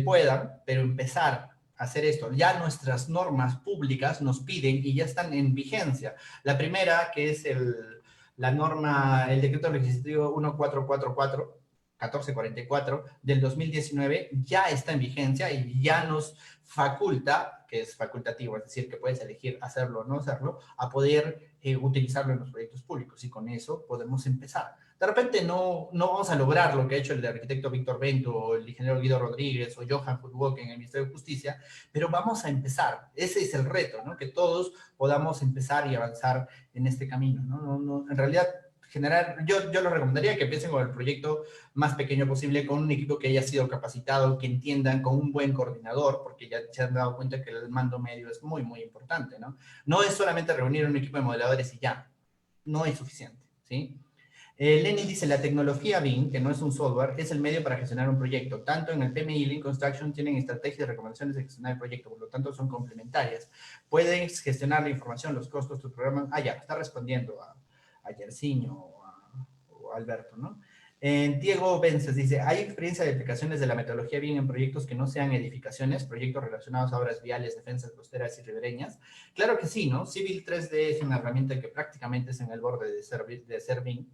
puedan, pero empezar a hacer esto. Ya nuestras normas públicas nos piden y ya están en vigencia. La primera, que es la norma, el decreto legislativo 1444, 1444 del 2019, ya está en vigencia y ya nos faculta, que es facultativo, es decir, que puedes elegir hacerlo o no hacerlo, a poder utilizarlo en los proyectos públicos y con eso podemos empezar. De repente no vamos a lograr lo que ha hecho el arquitecto Víctor Bento o el ingeniero Guido Rodríguez o Johan Futbok en el Ministerio de Justicia, pero vamos a empezar. Ese es el reto, ¿no? Que todos podamos empezar y avanzar en este camino, ¿no? En realidad, yo lo recomendaría que empiecen con el proyecto más pequeño posible, con un equipo que haya sido capacitado, que entiendan, con un buen coordinador, porque ya se han dado cuenta que el mando medio es muy, muy importante, ¿no? No es solamente reunir un equipo de modeladores y ya, no es suficiente, ¿sí? Lenin dice, la tecnología BIM, que no es un software, es el medio para gestionar un proyecto. Tanto en el PMI y Lean Construction tienen estrategias y recomendaciones de gestionar el proyecto, por lo tanto son complementarias. Puedes gestionar la información, los costos, tu programa. Ya, está respondiendo a Yersiño o a Alberto, ¿no? Diego Vences dice, ¿hay experiencia de aplicaciones de la metodología BIM en proyectos que no sean edificaciones, proyectos relacionados a obras viales, defensas costeras y ribereñas? Claro que sí, ¿no? Civil 3D es una herramienta que prácticamente es en el borde de ser BIM.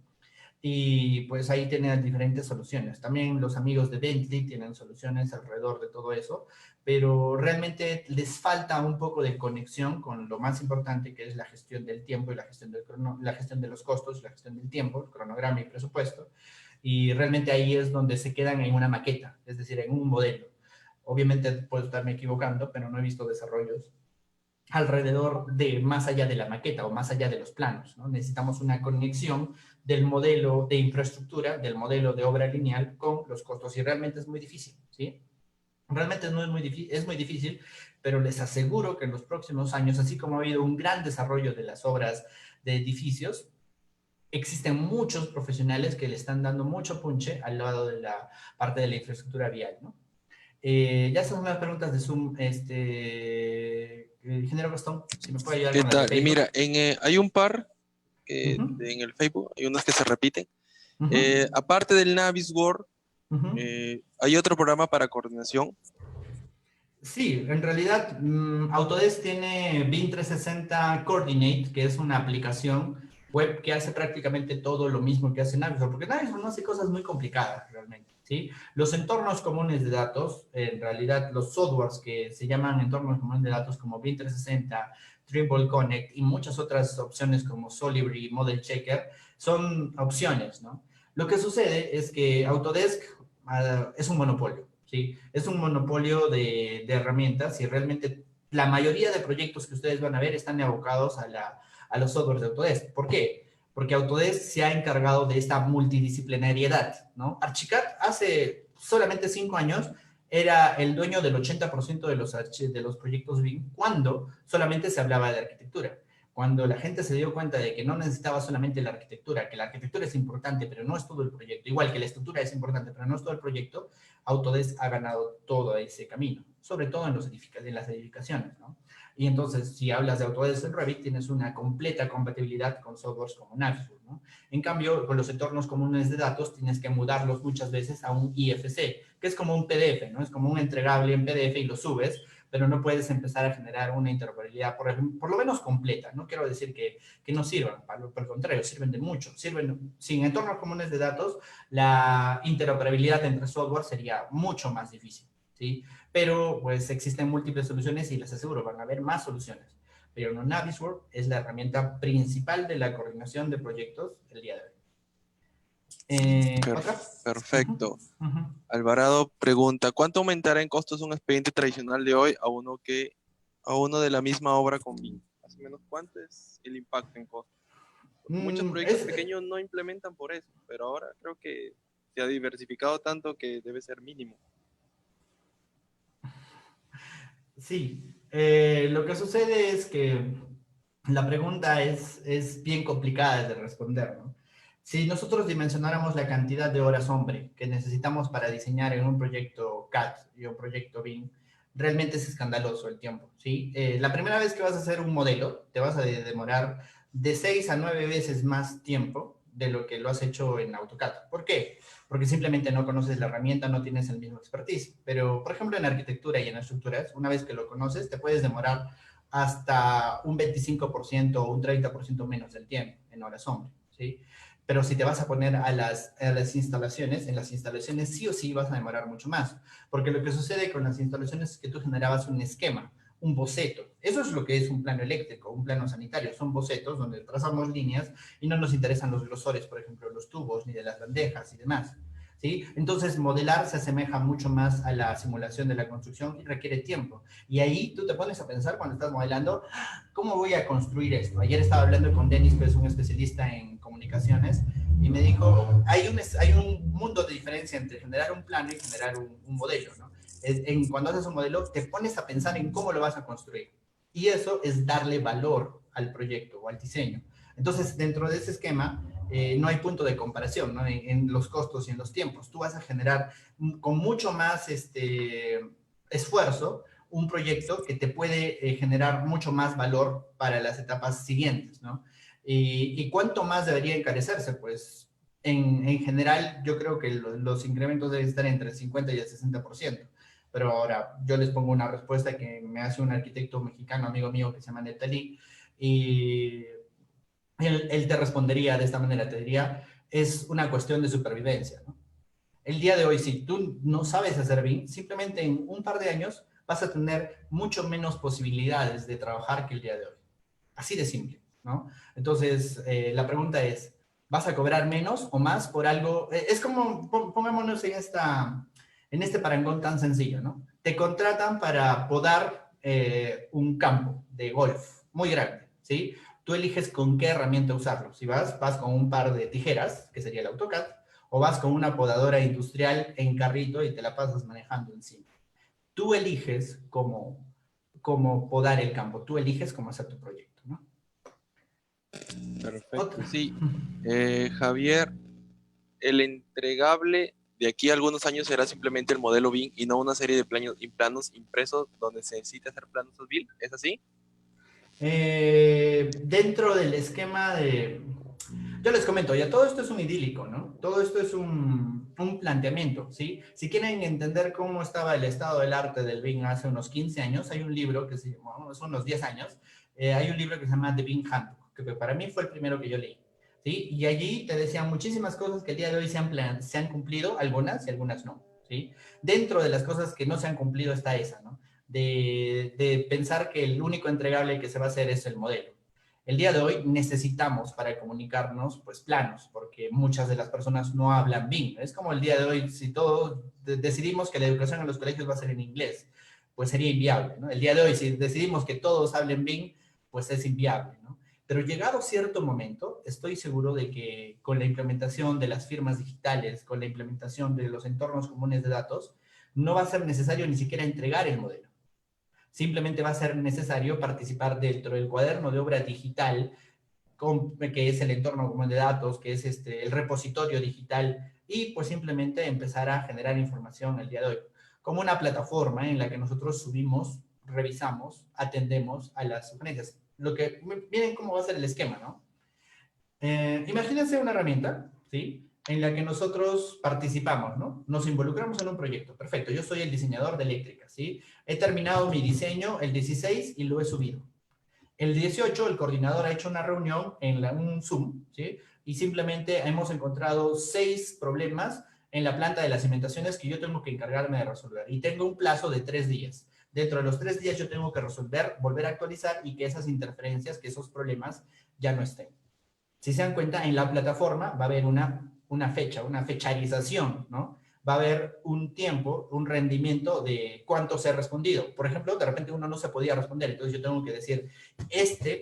Y pues ahí tienen diferentes soluciones. También los amigos de Bentley tienen soluciones alrededor de todo eso, pero realmente les falta un poco de conexión con lo más importante, que es la gestión del tiempo y la gestión de los costos, la gestión del tiempo, el cronograma y presupuesto. Y realmente ahí es donde se quedan en una maqueta, es decir, en un modelo. Obviamente puedo estarme equivocando, pero no he visto desarrollos alrededor de más allá de la maqueta o más allá de los planos, ¿no? Necesitamos una conexión del modelo de infraestructura, del modelo de obra lineal con los costos y realmente es muy difícil, ¿sí? Realmente no es muy difícil, pero les aseguro que en los próximos años, así como ha habido un gran desarrollo de las obras de edificios, existen muchos profesionales que le están dando mucho punche al lado de la parte de la infraestructura vial, ¿no? Ya son unas preguntas de Zoom. Ingeniero Gastón, si me puede ayudar ¿Qué con el de tal? Y Facebook. mira, hay un par Ujú, en el Facebook, hay unos que se repiten. ujú, Aparte del Navisworks, ujú. hay otro programa para coordinación. Sí, en realidad Autodesk tiene BIM 360 Coordinate, que es una aplicación web que hace prácticamente todo lo mismo que hace Navisworks, porque Navisworks no hace cosas muy complicadas realmente, ¿sí? Los entornos comunes de datos, en realidad los softwares que se llaman entornos comunes de datos como BIM 360, Trimble Connect y muchas otras opciones como Solibri, Model Checker, son opciones, ¿no? Lo que sucede es que Autodesk es un monopolio. ¿Sí? Es un monopolio de herramientas y realmente la mayoría de proyectos que ustedes van a ver están abocados a los softwares de Autodesk. ¿Por qué? Porque Autodesk se ha encargado de esta multidisciplinariedad, ¿no? Archicad hace solamente 5 años era el dueño del 80% de los proyectos BIM cuando solamente se hablaba de arquitectura. Cuando la gente se dio cuenta de que no necesitaba solamente la arquitectura, que la arquitectura es importante, pero no es todo el proyecto, igual que la estructura es importante, pero no es todo el proyecto, Autodesk ha ganado todo ese camino, sobre todo en las edificaciones, ¿no? Y entonces, si hablas de Autodesk en Revit, tienes una completa compatibilidad con softwares como Navisworks, ¿no? En cambio, con los entornos comunes de datos, tienes que mudarlos muchas veces a un IFC, que es como un PDF, ¿no? Es como un entregable en PDF y lo subes, pero no puedes empezar a generar una interoperabilidad, por lo menos completa. No quiero decir que no sirvan, por el contrario, sirven de mucho. Sirven, sin entornos comunes de datos, la interoperabilidad entre software sería mucho más difícil, ¿sí? Pero pues existen múltiples soluciones y les aseguro, van a haber más soluciones. Pero no, Navisworks es la herramienta principal de la coordinación de proyectos el día de hoy. ¿Otra? Perfecto. Uh -huh. Alvarado pregunta, ¿cuánto aumentará en costos un expediente tradicional de hoy a uno de la misma obra con BIM? Más o menos, ¿cuánto es el impacto en costos? Porque muchos proyectos pequeños no implementan por eso, pero ahora creo que se ha diversificado tanto que debe ser mínimo. Sí, lo que sucede es que la pregunta es bien complicada de responder, ¿no? Si nosotros dimensionáramos la cantidad de horas hombre que necesitamos para diseñar en un proyecto CAD y un proyecto BIM, realmente es escandaloso el tiempo, ¿sí? La primera vez que vas a hacer un modelo, te vas a demorar de 6 a 9 veces más tiempo de lo que lo has hecho en AutoCAD. ¿Por qué? Porque simplemente no conoces la herramienta, no tienes el mismo expertise. Pero, por ejemplo, en arquitectura y en estructuras, una vez que lo conoces, te puedes demorar hasta un 25% o un 30% menos del tiempo en horas hombre, ¿sí? Pero si te vas a poner a las instalaciones, en las instalaciones sí o sí vas a demorar mucho más, porque lo que sucede con las instalaciones es que tú generabas un esquema, un boceto. Eso es lo que es un plano eléctrico, un plano sanitario. Son bocetos donde trazamos líneas y no nos interesan los grosores, por ejemplo, los tubos, ni de las bandejas y demás. ¿Sí? Entonces, modelar se asemeja mucho más a la simulación de la construcción y requiere tiempo. Y ahí tú te pones a pensar cuando estás modelando, ¿cómo voy a construir esto? Ayer estaba hablando con Denis, que es un especialista en comunicaciones, y me dijo, hay un mundo de diferencia entre generar un plano y generar un modelo, ¿no? Cuando haces un modelo, te pones a pensar en cómo lo vas a construir. Y eso es darle valor al proyecto o al diseño. Entonces, dentro de ese esquema, no hay punto de comparación, ¿no? En los costos y en los tiempos. Tú vas a generar con mucho más esfuerzo un proyecto que te puede generar mucho más valor para las etapas siguientes, ¿no? Y cuánto más debería encarecerse, pues en general yo creo que los incrementos deben estar entre el 50 y el 60%. Pero ahora yo les pongo una respuesta que me hace un arquitecto mexicano, amigo mío, que se llama Netalí, y él te respondería de esta manera, te diría, es una cuestión de supervivencia, ¿no? El día de hoy, si tú no sabes hacer BIM, simplemente en un par de años vas a tener mucho menos posibilidades de trabajar que el día de hoy. Así de simple, ¿no? Entonces, la pregunta es, ¿vas a cobrar menos o más por algo? Es como, pongámonos en este parangón tan sencillo, ¿no? Te contratan para podar un campo de golf muy grande, ¿sí? Tú eliges con qué herramienta usarlo. Si vas con un par de tijeras, que sería el AutoCAD, o vas con una podadora industrial en carrito y te la pasas manejando encima. Tú eliges cómo podar el campo, tú eliges cómo hacer tu proyecto, ¿no? Perfecto, Otra. sí. Javier, el entregable de aquí a algunos años será simplemente el modelo BIM y no una serie de planos impresos donde se necesita hacer planos BIM, ¿es así? Dentro del esquema de... Yo les comento, ya todo esto es un idílico, ¿no? Todo esto es un planteamiento, ¿sí? Si quieren entender cómo estaba el estado del arte del BIM hace unos 15 años, hay un libro que se llama, son unos 10 años, hay un libro que se llama The BIM Handbook, que para mí fue el primero que yo leí, ¿sí? Y allí te decían muchísimas cosas que el día de hoy se han cumplido, algunas y algunas no, ¿sí? Dentro de las cosas que no se han cumplido está esa, ¿no? De pensar que el único entregable que se va a hacer es el modelo. El día de hoy necesitamos para comunicarnos, pues, planos, porque muchas de las personas no hablan BIM. Es como el día de hoy, si todos decidimos que la educación en los colegios va a ser en inglés, pues sería inviable, ¿no? El día de hoy, si decidimos que todos hablen BIM, pues es inviable, ¿no? Pero llegado cierto momento, estoy seguro de que con la implementación de las firmas digitales, con la implementación de los entornos comunes de datos, no va a ser necesario ni siquiera entregar el modelo. Simplemente va a ser necesario participar dentro del cuaderno de obra digital, que es el entorno común de datos, que es el repositorio digital, y pues simplemente empezar a generar información el día de hoy, como una plataforma en la que nosotros subimos, revisamos, atendemos a las sugerencias. Miren cómo va a ser el esquema, ¿no? Imagínense una herramienta, ¿sí? En la que nosotros participamos, ¿no? Nos involucramos en un proyecto. Perfecto, yo soy el diseñador de eléctrica, ¿sí? He terminado mi diseño el 16 y lo he subido. El 18, el coordinador ha hecho una reunión en un Zoom, ¿sí? Y simplemente hemos encontrado 6 problemas en la planta de las cimentaciones que yo tengo que encargarme de resolver. Y tengo un plazo de 3 días. Dentro de los 3 días yo tengo que resolver, volver a actualizar y que esas interferencias, que esos problemas ya no estén. Si se dan cuenta, en la plataforma va a haber una fecha, una fecharización, ¿no? Va a haber un tiempo, un rendimiento de cuánto se ha respondido. Por ejemplo, de repente uno no se podía responder, entonces yo tengo que decir,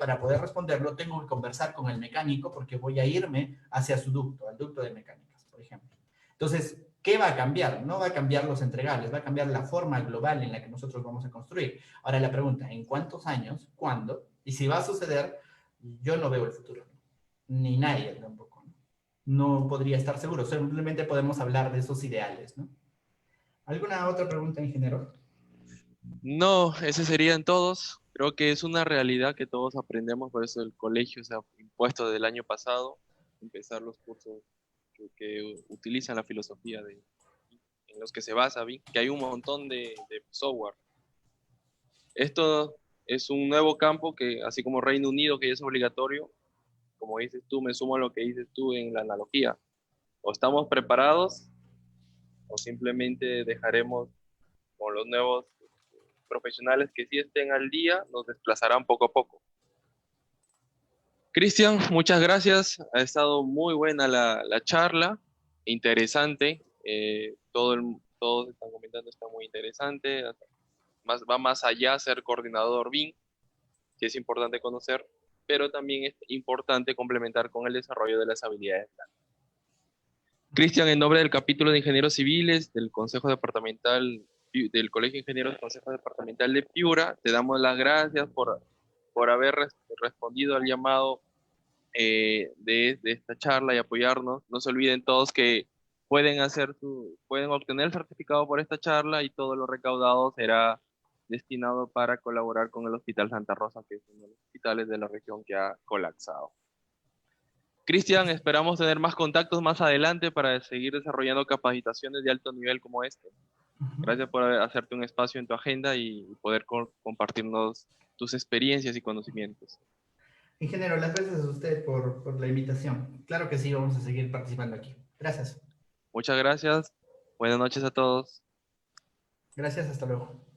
para poder responderlo, tengo que conversar con el mecánico porque voy a irme hacia su ducto, al ducto de mecánicas, por ejemplo. Entonces, ¿qué va a cambiar? No va a cambiar los entregables, va a cambiar la forma global en la que nosotros vamos a construir. Ahora la pregunta, ¿en cuántos años? ¿Cuándo? Y si va a suceder, yo no veo el futuro, ni nadie tampoco, ¿no? No podría estar seguro, simplemente podemos hablar de esos ideales, ¿no? ¿Alguna otra pregunta, ingeniero? No, ese serían todos. Creo que es una realidad que todos aprendemos, por eso el colegio se ha impuesto desde el año pasado, empezar los cursos que utilizan la filosofía en los que se basa BIM, que hay un montón de software. Esto es un nuevo campo que, así como Reino Unido, que ya es obligatorio, como dices tú, me sumo a lo que dices tú en la analogía. O estamos preparados o simplemente dejaremos con los nuevos profesionales que sí estén al día, nos desplazarán poco a poco. Cristian, muchas gracias. Ha estado muy buena la charla, interesante. Todos están comentando, está muy interesante. Va más allá ser coordinador BIM, que es importante conocer, pero también es importante complementar con el desarrollo de las habilidades. Cristian, en nombre del capítulo de Ingenieros Civiles del Consejo Departamental, del Colegio de Ingenieros del Consejo Departamental de Piura, te damos las gracias por haber respondido al llamado de esta charla y apoyarnos. No se olviden todos que pueden obtener el certificado por esta charla y todo lo recaudado será destinado para colaborar con el Hospital Santa Rosa, que es uno de los hospitales de la región que ha colapsado. Cristian, esperamos tener más contactos más adelante para seguir desarrollando capacitaciones de alto nivel como este. Gracias por hacerte un espacio en tu agenda y poder compartirnos tus experiencias y conocimientos. Ingeniero, las gracias a usted por la invitación. Claro que sí, vamos a seguir participando aquí. Gracias. Muchas gracias. Buenas noches a todos. Gracias, hasta luego.